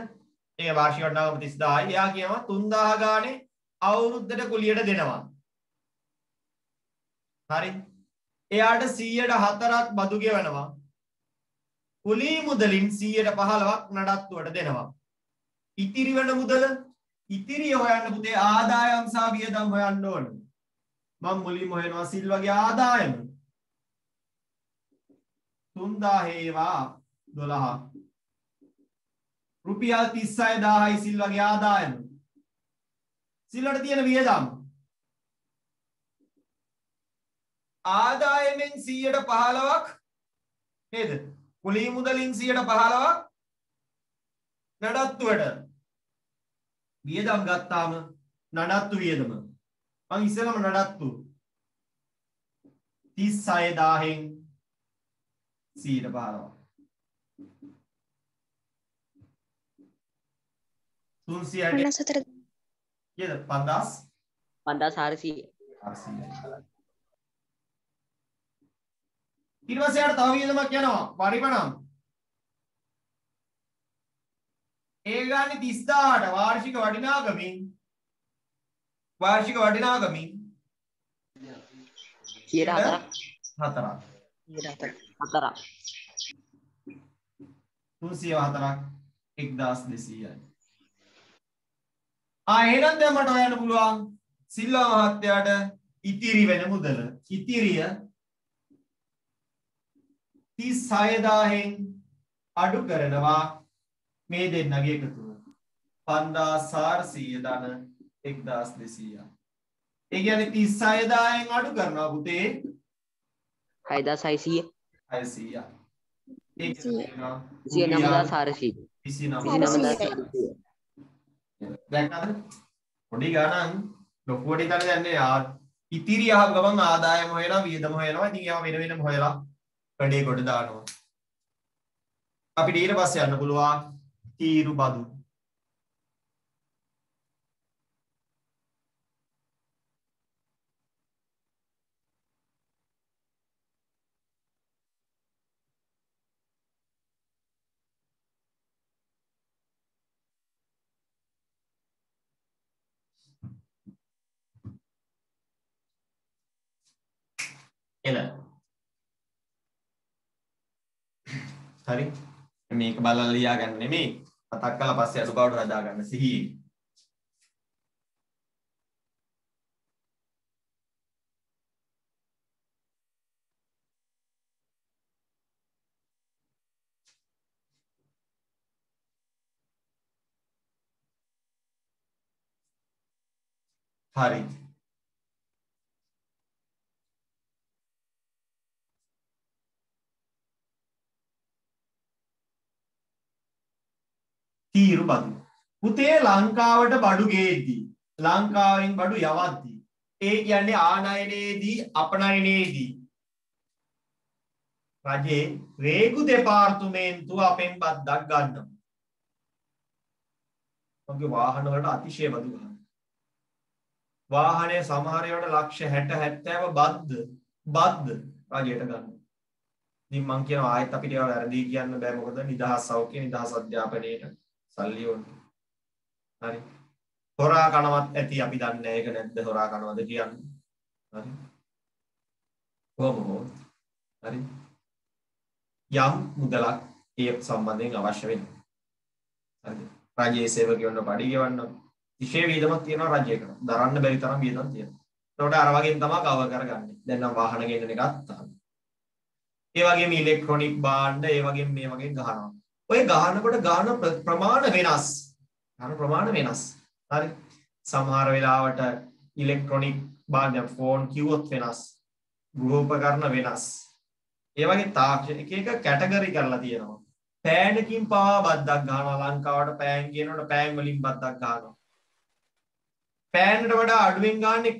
ඒ වාර්ෂික වටිනාකම 30000යි. එයා කියනවා 3000 ගානේ අවුරුද්දට කුලියට දෙනවා. හරි. එයාට 100ට 4ක් බදු ගෙවනවා. කුලී මුදලින් 115ක් නඩත්තුවට දෙනවා. ඉතිරි වෙන මුදල ඉතිරිය හොයන්න පුතේ ආදායම් සහ වියදම් හොයන්න ඕන. මම මුලින්ම හොයනවා සිල්වගේ ආදායම. 3000 ඒවා 12. රුපියල් 36000යි සිල්වගේ ආදායම. සිල්වට තියෙන වියදම් ආදායමෙන් 115ක් නේද? කුලී මුදලින් 115ක් නඩත්තුවට. වියදම් ගත්තාම නඩත්තු වියදම. මං ඉස්සෙල්ලාම නඩත්තු 36000න් 115. 360 කීයද? 5400. ඊට පස්සේ යාට තව වියදමක් යනවා පරිපණම්. ඒ ගානේ 30000ට වාර්ෂික වටිනාකමින් 304ක් 1200යි. එහෙනම් දැන් මට හොයන්න පුළුවන් සිල්වා මහත්තයාට ඉතිරි වෙන මුදල. ඉතිරිය 36000න් අඩු කරනවා මේ දෙන්නගේ එකතුව. 5400 ධන 1200. ඒ කියන්නේ 36000න් අඩු කරනවා පුතේ 6600. 600. ඒක 29400. 29400. දැක්කද? පොඩි ගණන් ලොකුවට හිතන්න යන්නේ ඉතිරි ආව ගමන් ආදායම හොයනවා වියදම හොයනවා. ඉතින් ඒවා වෙන වෙනම හොයලා වැඩේ කොට දානවා. අපිට ඊට පස්සේ යන්න පුළුවන් තීරු බදු. එල හරි මේක බලලා ලියා ගන්න නෙමෙයි මතක් කරලා පස්සේ අඩු බවට හදා ගන්න සිහියෙන්. හරි තීරු බදු. පුතේ ලංකාවට බඩු ගේද්දී ලංකාවෙන් බඩු යවද්දී ඒ කියන්නේ ආනයනයේදී අපනයනයේදී රජයේ රේගු දෙපාර්තමේන්තුව අපෙන් බද්දක් ගන්නවා. මගේ වාහන වලට අතිශය බදු ගන්නවා. වාහනේ සමහර ඒවාට ලක්ෂ 60 70 බද්ද රජයට ගන්නවා. ඉතින් මං කියනවා ආයෙත් අපිට ඒවා වැරදි කියන්න බෑ මොකද නිදහස් සෞඛ්‍ය නිදහස් අධ්‍යාපනයේට සල්ලි ඕනේ. හරි. හොරා කනවත් ඇති අපි දන්නේ ඒක නැද්ද හොරා කනවද කියන්නේ. හරි. කොහොමද? හරි. යම් මුදලක් ඒ සම්බන්ධයෙන් අවශ්‍ය වෙනවා. හරිද? රාජ්‍ය සේවකයන්ට පඩි ගෙවන්න විශේෂ වියදමක් තියෙනවා රාජ්‍යයකට. දරන්න බැරි තරම් වියදම් තියෙනවා. ඒකට අර වගේම තමයි කවර් කරගන්නේ. දැන් නම් වාහන ගෙන්නන එකත් තමයි. ඒ වගේම ඉලෙක්ට්‍රොනික භාණ්ඩ ඒ වගේම මේ වගේ ගහනවා. ඔය ගහනකොට ගහන ප්‍රමාණ වෙනස්. ගහන ප්‍රමාණ වෙනස්. හරි. සමහර වෙලාවට ඉලෙක්ට්‍රොනික භාණ්ඩ ෆෝන් කිව්වොත් වෙනස්. ගෘහ උපකරණ වෙනස්. ඒ වගේ තාක්ෂණ එක එක කැටගරි කරලා තියෙනවා. පෑනකින් පවා බද්දක් ගන්නවා. ලංකාවට පෑන් කියනකොට පෑන් වලින් බද්දක් ගන්නවා. පෑන්ට වඩා අඩුවෙන් ගන්න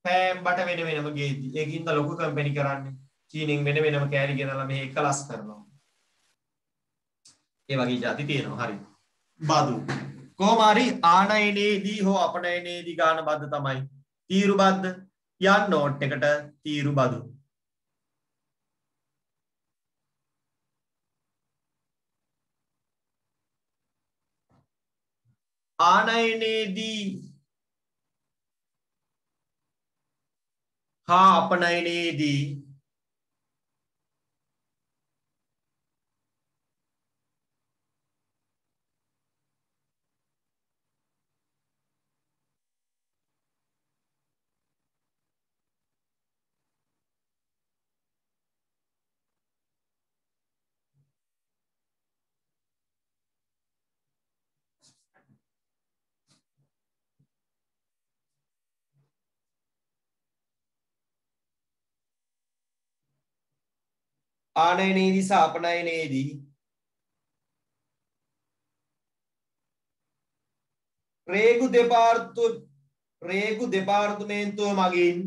පෑන් බට වෙන වෙනම ගේති. ඒකින්ද ලොකු කම්පැනි කරන්නේ. චීනෙන් වෙන වෙනම කෑලි ගෙනලා මෙහෙ එකලස් කරනවා. ඒ වගේ જાති තියෙනවා. හරි. බදු. කොහොම හරි ආනයනයේදී හෝ අපනයනයේදී ගන්න බද්ද තමයි තීරු බද්ද. යන් නෝට් එකට තීරු බදු. ආනයනයේදී හා අපනයනයේදී ආනයනයේදී සහ අපනයනයේදී රේගු දෙපාර්තමේන්තුව මගින්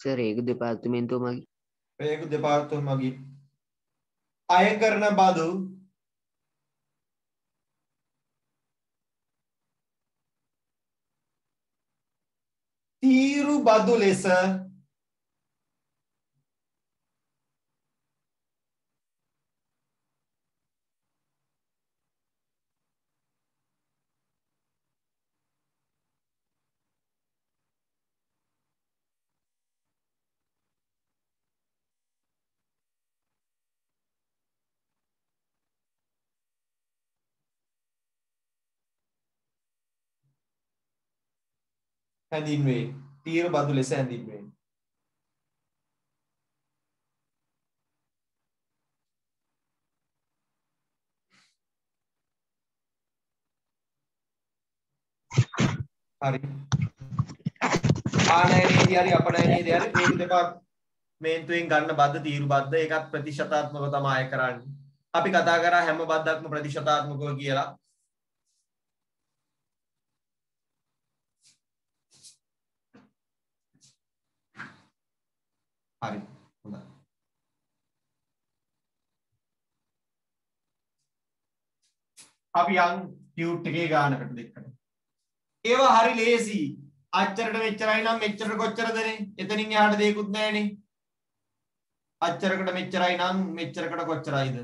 සර් ඒක දෙපාර්තමේන්තුව මගින් රේගු දෙපාර්තමේන්තුව මගින් අය කරන බදු තීරු බදු ලෙස හැඳින්වේ. තීරු බදු ලෙස හැඳින්වේ. හරි. ආනයනයේදී හරි අපනයනයේදී හරි රේගු දෙපාර්තමේන්තුවෙන් ගන්න බද්ද තීරු බද්ද ඒකත් ප්‍රතිශතාත්මකව තමයි අය කරන්නේ. අපි කතා කරා හැම බද්දක්ම ප්‍රතිශතාත්මකව කියලා. හරි. හොඳයි. අපි යන් ටියුට් එකේ ගානකට දෙකට. ඒවා හරි ලේසි. අච්චරට මෙච්චරයි නම් මෙච්චරට කොච්චරදනේ? එතනින් එහාට දෙයක්වත් නැහැනේ. අච්චරකට මෙච්චරයි නම් මෙච්චරකට කොච්චරයිද?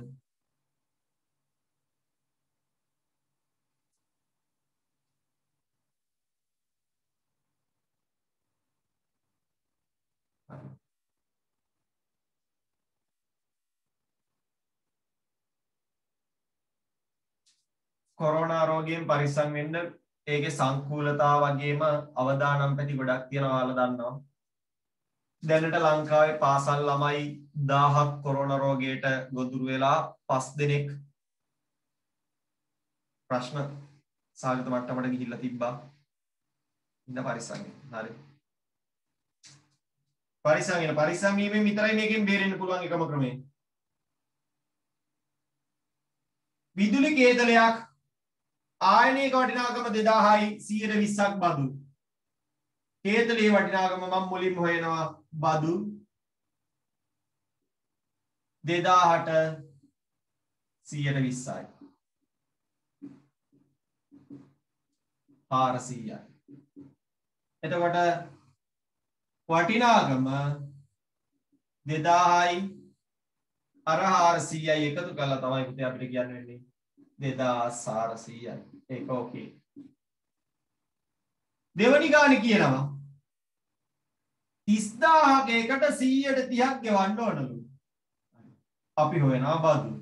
කොරෝනා රෝගයෙන් පරිස්සම් වෙන්න ඒකේ සංකූලතාව වගේම අවදානම් පැති ගොඩක් තියෙනවා ඔයාලා දන්නවා. දැනට ලංකාවේ පාසල් ළමයි 1000ක් කොරෝනා රෝගයට ගොදුරු වෙලා 5 දෙනෙක් ප්‍රශ්න සාගත මට්ටමට ගිහිල්ලා තිබ්බා. ඉන්න පරිස්සම් වෙන්න. හරි. පරිස්සම් වීමෙන් විතරයි මේකෙන් බේරෙන්න පුළුවන් එකම ක්‍රමය. විදුලි කේතලයක් ආයනයක වටිනාකම 2000යි 120ක් බදු. කේතලයේ වටිනාකම මම මුලින්ම හොයනවා බදු 2000ට 120යි. 400යි. එතකොට වටිනාකම 2000යි අර 400යි එකතු කරලා තමයි පුතේ අපිට කියන්න වෙන්නේ 2400යි. ඒක ඕකේ. දෙවනි ගානේ කියනවා 30000ක එකට 100ට 30ක් ගෙවන්න ඕනලු. අපි හොයනවා බදු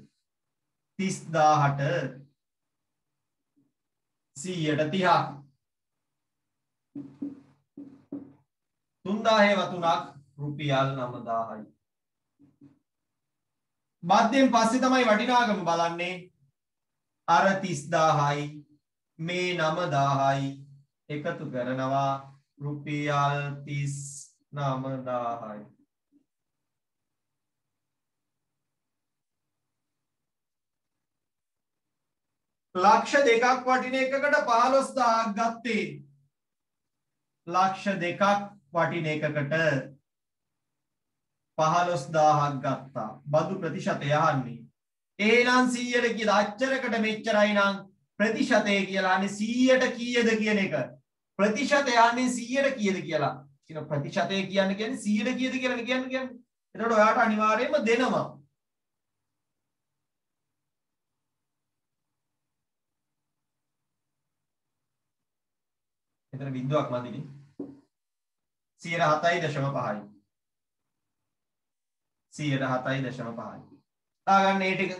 30000ට 100ට 30ක් 3000 වතුනක් රුපියල් 9000යි. බද්දෙන් පස්සේ තමයි වටිනාකම බලන්නේ. අර 30000යි මේ 9000යි එකතු කරනවා රුපියල් 39000යි. ලක්ෂ දෙකක් වටින එකකට 15000ක් ගත්තේ. ලක්ෂ දෙකක් වටින එකකට 15000ක් ගත්තා. බදු ප්‍රතිශතය අහන්නේ. එහෙනම් 100ට කීයද? අච්චරකට මෙච්චරයි නම් ප්‍රතිශතය කියලා අහන්නේ 100ට කීයද කියන එක. ප්‍රතිශතය අහන්නේ 100ට කීයද කියලා. කියන ප්‍රතිශතය කියන්නේ 100ට කීයද කියලා කියන්නේ. එතකොට ඔයාට අනිවාර්යයෙන්ම දෙනවා. එතන බිඳුවක් මදිනේ. 7.5යි. 7.5යි. දාගන්න ඒ ටික.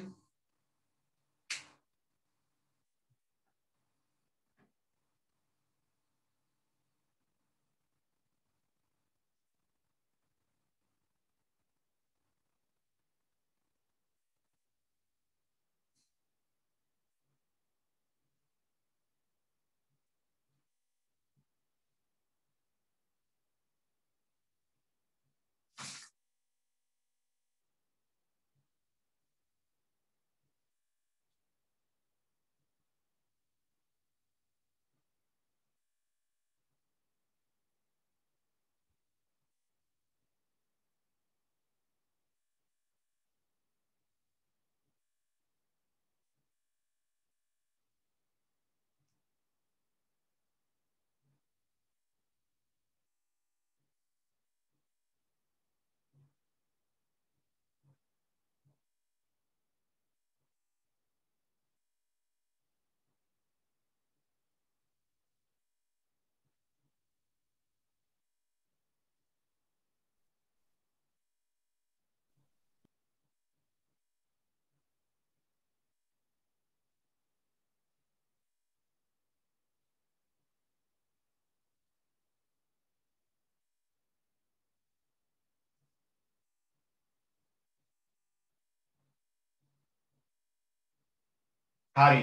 හරි.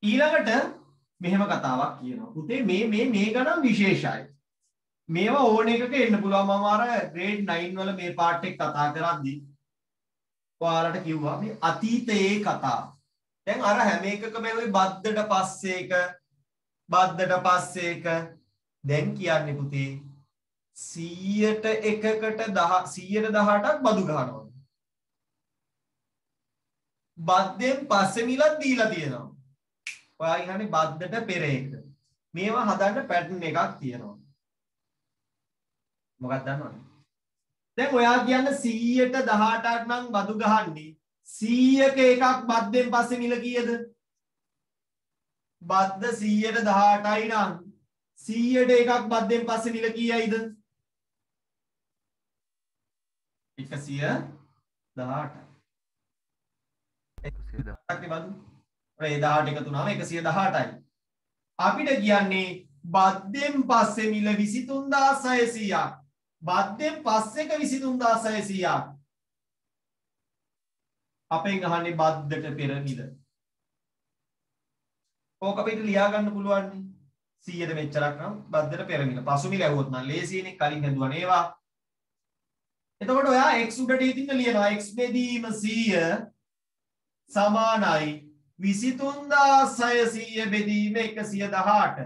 ඊළඟට මෙහෙම කතාවක් කියනවා. පුතේ මේ ගණන් විශේෂයි. මේවා ඕන එකක එන්න පුළුවන්. මම අර grade 9 වල මේ පාර්ට් එක කතා කරද්දී ඔයාලට කිව්වා මේ අතීතයේ කතා. දැන් අර හැම එකකම ওই බද්දට පස්සේ එක දැන් කියන්නේ පුතේ 100ට එකකට 118ක් බදු ගන්නවා. බද්දෙන් පස්සේ මිලක් දීලා තියෙනවා. ඔයා කියන්නේ බද්දට පෙර එක. මේවා හදන්න පැටර්න් එකක් තියෙනවා. මොකක්ද දන්නවද? දැන් ඔයා කියන්නේ 100ට 18ක් නම් බදු ගහන්නේ 100ක එකක් බද්දෙන් පස්සේ මිල කීයද? බද්ද 100ට 18යි නම් 100ට එකක් බද්දෙන් පස්සේ මිල කීයයිද? 118යි. 118ක් බදු. ඔය 18 එකතු වුණාම 118යි. අපිට කියන්නේ බද්දෙන් පස්සේ මිල 23600ක්. බද්දෙන් පස්සේක 23600ක්. අපෙන් අහන්නේ බද්දට පෙර මිල. ඕක අපිට ලියා ගන්න පුළුවන් නේ. 100ට මෙච්චරක් නම් බද්දට පෙර මිල. පසු මිල ඇහුවොත් නම් ලේසියිනේ. කලින් හදුවා නේවා. එතකොට ඔයා x උඩට ඉතින් ලියනවා x බෙදීම 100 සමානයි 23600 බෙදීම 118.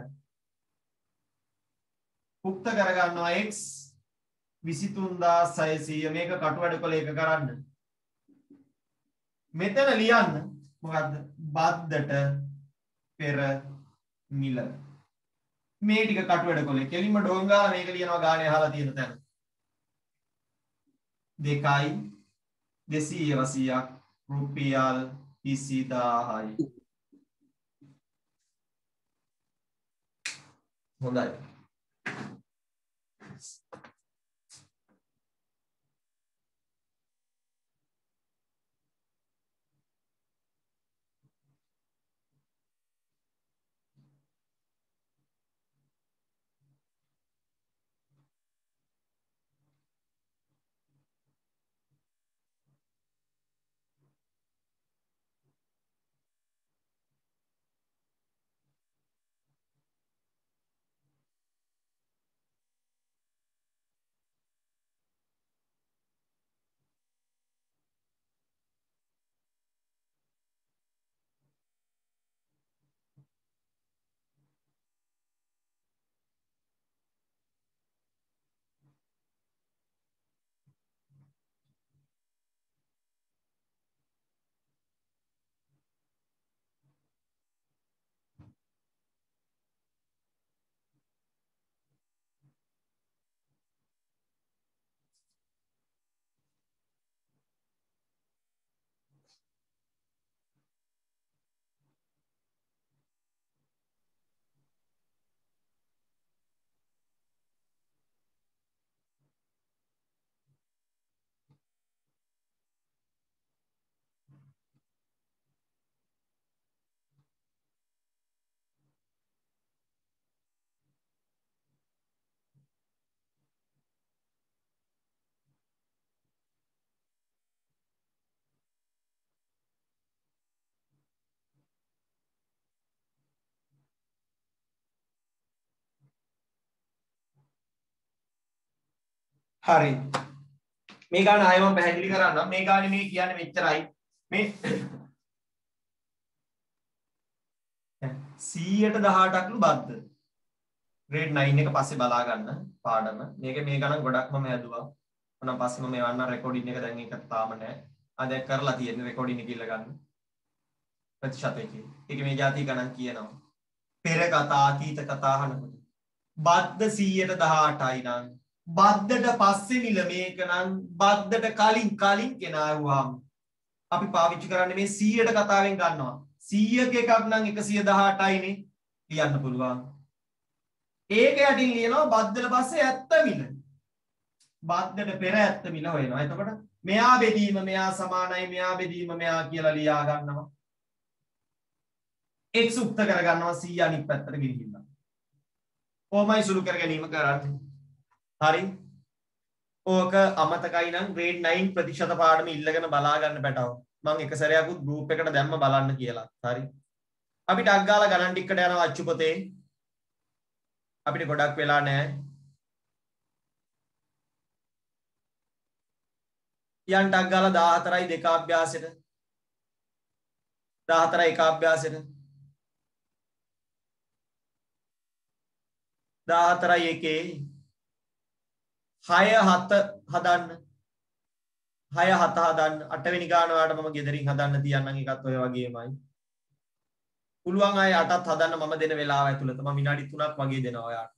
උක්ත කරගන්නවා x 23600 මේක කටු වැඩ කළ එක කරන්න. මෙතන ලියන්න මොකද්ද බද්දට පෙර මිල මේ ටික කටුවැඩ කොලේ කෙලින්ම ඩෝංගාලා මේක ලියනවා ගානේ අහලා තියෙන තැන 2යි 280ක් රුපියල් 20000යි හොඳයි හරි මේ ගාන ආයෙ මම පැහැදිලි කරන්නම් මේ ගානේ මේ කියන්නේ මෙච්චරයි මේ 118ක්ලු බද්ද grade 9 එක පස්සේ බලා ගන්න පාඩම මේක මේ ගණන් ගොඩක් මම ඇදුවා මම පස්සේ මම එවන්න රෙකෝඩින් එක දැන් ඒක තාම නැහැ ආ දැන් කරලා තියෙන්නේ රෙකෝඩින් එක ඉල්ල ගන්න ප්‍රතිශතයකින් ඒක මේ જાති ගණන් කියනවා පෙර කතා අතීත කතා අහනකොට බද්ද 118යි නම් බද්දට පස්සේ මිල මේක නම් බද්දට කලින් කෙනාවුවාම අපි පාවිච්චි කරන්නේ මේ 100ට කතාවෙන් ගන්නවා 100ක එකක් නම් 118යිනේ ලියන්න පුළුවන් ඒක යටින් ලියනවා බද්දට පස්සේ ඇත්ත මිල බද්දට පෙර ඇත්ත මිල හොයනවා එතකොට මෙයා බෙදීම මෙයා සමානයි මෙයා බෙදීම මෙයා කියලා ලියා ගන්නවා x උක්ත කර ගන්නවා 100 අනිත් පැත්තට ගෙනිහිල්ලා කොහොමයි සුළු කර ගැනීම කරන්නේ හරි ඕක අමතකයි නම් grade 9 ප්‍රතිශත පාඩම ඉල්ලගෙන බලා ගන්න පැටව මම එක සැරයක්වත් group එකට දැම්ම බලන්න කියලා හරි අපි ටක් ගාලා ගණන් ටිකට යනවා අච්චු පොතේ අපිට ගොඩක් වෙලා නැහැ යන් ටක් ගාලා 14යි දෙක අභ්‍යාසෙට 14යි එක අභ්‍යාසෙට 14යි එකේ 6 7 හදන්න 6 7 හදන්න 8 වෙනි ගාන වලට මම ගෙදරින් හදන්න තියන්නම් ඒකත් ඔය වගේමයි පුළුවන් අය 8ත් හදන්න මම දෙන වෙලාව ඇතුළත මම විනාඩි 3ක් වගේ දෙනවා ඔයාලට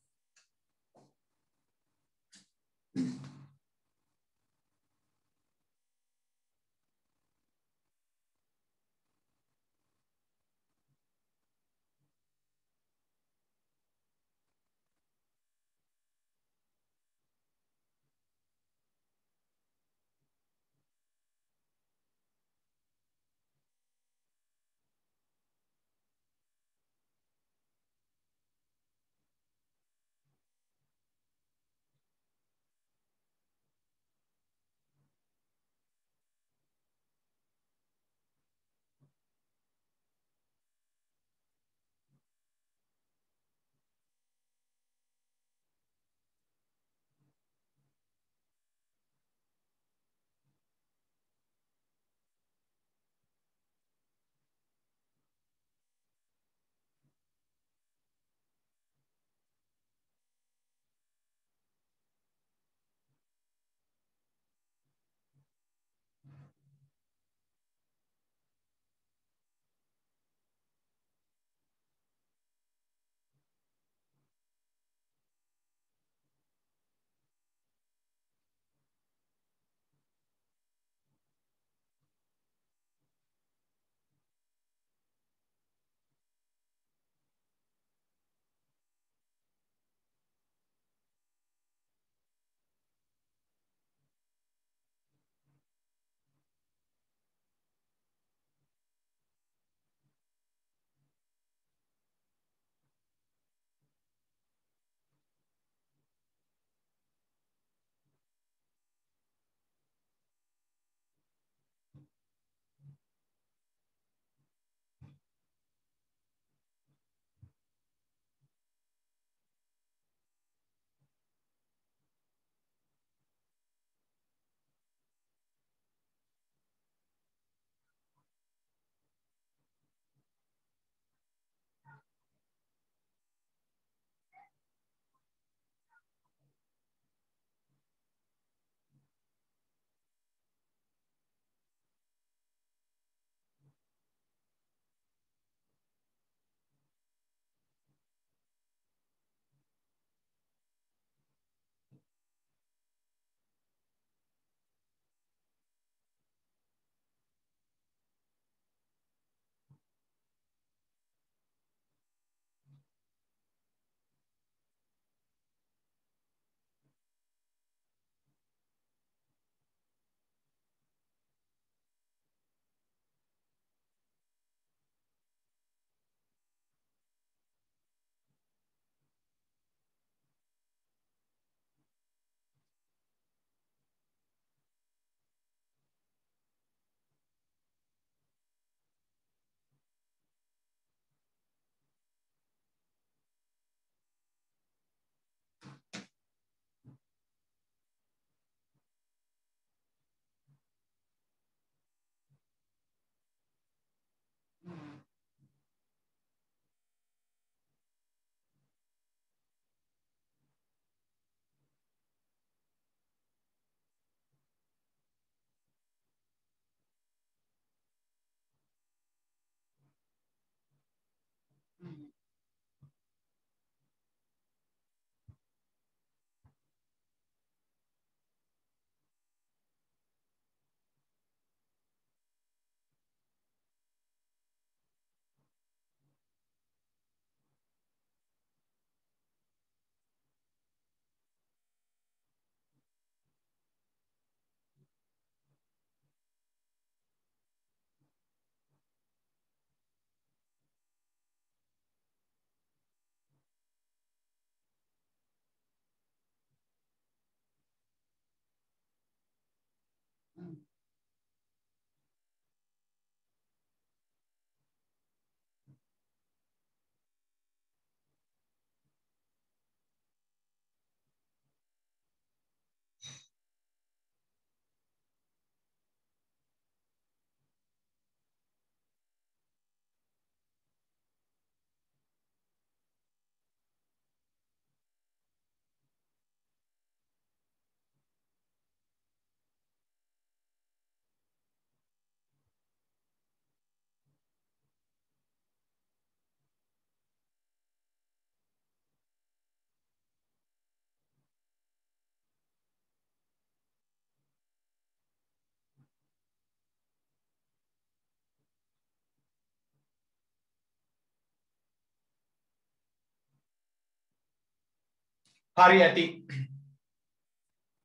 හරි ඇති.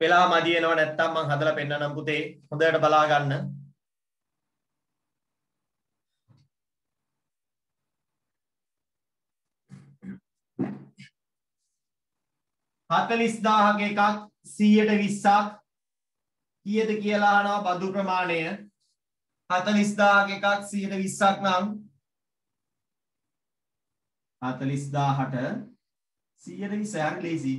වෙලා මදි වෙනව නැත්තම් මං හදලා පෙන්නනම් පුතේ. හොඳට බලා ගන්න. හතලිස් දාහක එකක් 120ක් කීයද කියලා අහනවා බදු ප්‍රමාණය. 40000ක එකක් 120ක් නම් 40000ට 120 හරි ලේසි.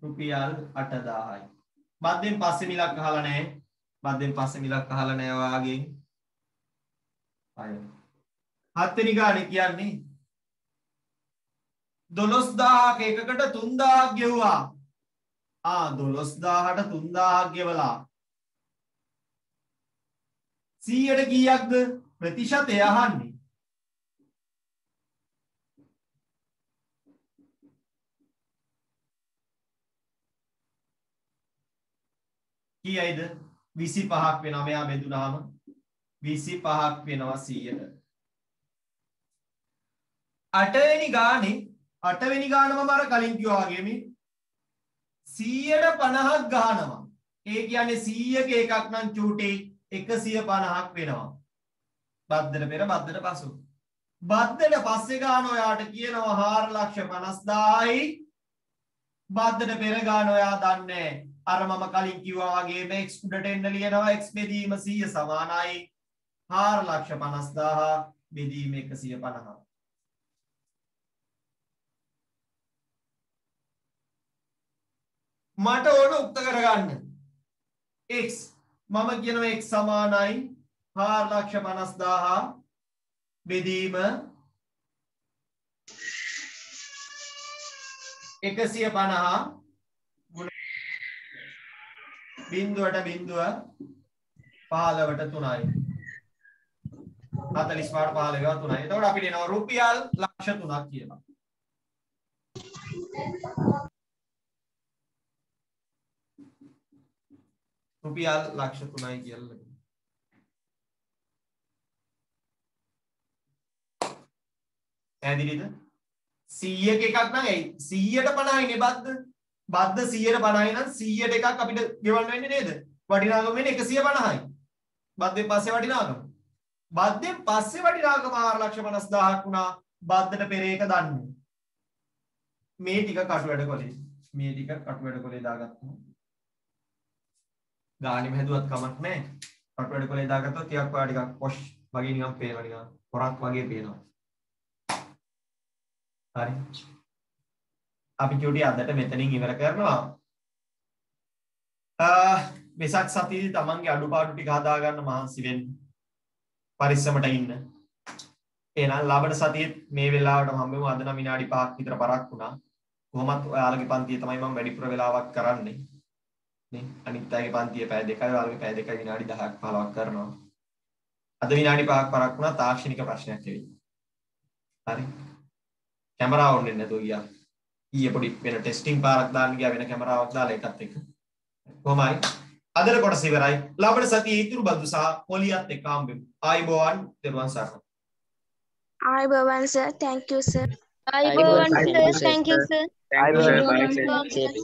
රුපියල් 8000යි. බද්දෙන් පස්සේ මිලක් අහලා නැහැ. බද්දෙන් පස්සේ මිලක් අහලා නැහැ වාගේ. අය. හත්වෙනි ගානේ කියන්නේ 12000ක එකකට 3000ක් ගෙවුවා. 12000ට 3000ක් ගෙවලා 100ට කීයක්ද ප්‍රතිශතය අහන්නේ. කීයයිද 25ක් වෙනවා. මෙයා බෙදුනාම 25ක් වෙනවා 100ට. 8වෙනි ගානේ 8වෙනි ගාන මම අර කලින් කිව්වා වගේ මේ 100ට 50ක් ගහනවා. ඒ කියන්නේ 100ක එකක් නම් චූටි 150ක් වෙනවා. බද්දට පෙර බද්දට පසු. බද්දට පස්සේ ගාන ඔයාට කියනවා 450000යි. බද්දට පෙර ගාන ඔයා දන්නේ අර මම කලින් කිව්වා වගේම x උඩට එන්න ලියනවා x බෙදීම 100 සමානයි 450000 බෙදීම 150. මට ඕන උක්ත කරගන්න x මම කියනවා x සමානයි 450000 බෙදීම 150 ගුණ බිංදුවට බිංදුව 15ට 3යි 45ට 15 ගාව 3යි. එතකොට අපිට එනවා රුපියල් ලක්ෂ 3ක් කියලා. රුපියල් ලක්ෂ 3යි කියලා. ඇදිරිද 100ක එකක් නම් ඇයි 100ට 50යි නේ බද්ද. බද්ද 100ට 50යි නම් 100ට එකක් අපිට ගෙවන්න වෙන්නේ නේද? වටිනාකම වෙන්නේ 150යි. බද්දෙන් පස්සේ වටිනාකම. බද්දෙන් පස්සේ වටිනාකම 450000ක් වුණා. බද්දට පෙර එක දන්නේ. මේ ටික කටු වැඩ කොලේ. මේ ටික කටු වැඩ කොලේ දාගත්තා. ගානෙම හැදුවත් කමක් නැහැ. කටු වැඩ කොලේ දාගත්තොත් ටිකක් ඔයා ටිකක් පොෂ් වගේ නිකන් පේනවා නිකන්. පොරක් වගේ පේනවා. හරි. අපි චුටි අදට මෙතනින් ඉවර කරනවා. වෙසක් සතියේදී තමන්ගේ අඩුපාඩු ටික හදා ගන්න මහන්සි වෙන්න. පරිස්සමට ඉන්න. එහෙනම් ලාබඩ සතියේ මේ වෙලාවට හම්බෙමු. අද නම් විනාඩි 5ක් විතර පරක් වුණා. කොහොමත් ඔයාලගේ පන්තිය තමයි මම වැඩිපුර වෙලාවක් කරන්නේ. නේ අනිත් අයගේ පන්තිය පැය 2යි ඔයාලගේ පැය 2යි විනාඩි 10ක් 15ක් කරනවා. අද විනාඩි 5ක් පරක් වුණා තාක්ෂණික ප්‍රශ්නයක් ඇවිත්. හරි. කැමරාව ඔන් වෙන්නේ නැතුව ගියා. ඊයේ පොඩි වෙන ටෙස්ටිං පාරක් දාන්න ගියා වෙන කැමරාවක් දාලා ඒකත් එක්ක. කොහොමයි? අදට කොටස ඉවරයි. ලාබඩ සතියේ ඉතුරු බදු සහ පොලියත් එක්ක හම්බෙමු. ආයිබෝවන් දරුවන් සරණයි. ආයිබෝවන් සර් thank you sir. ආයිබෝවන් thank you sir. ආයිබෝවන්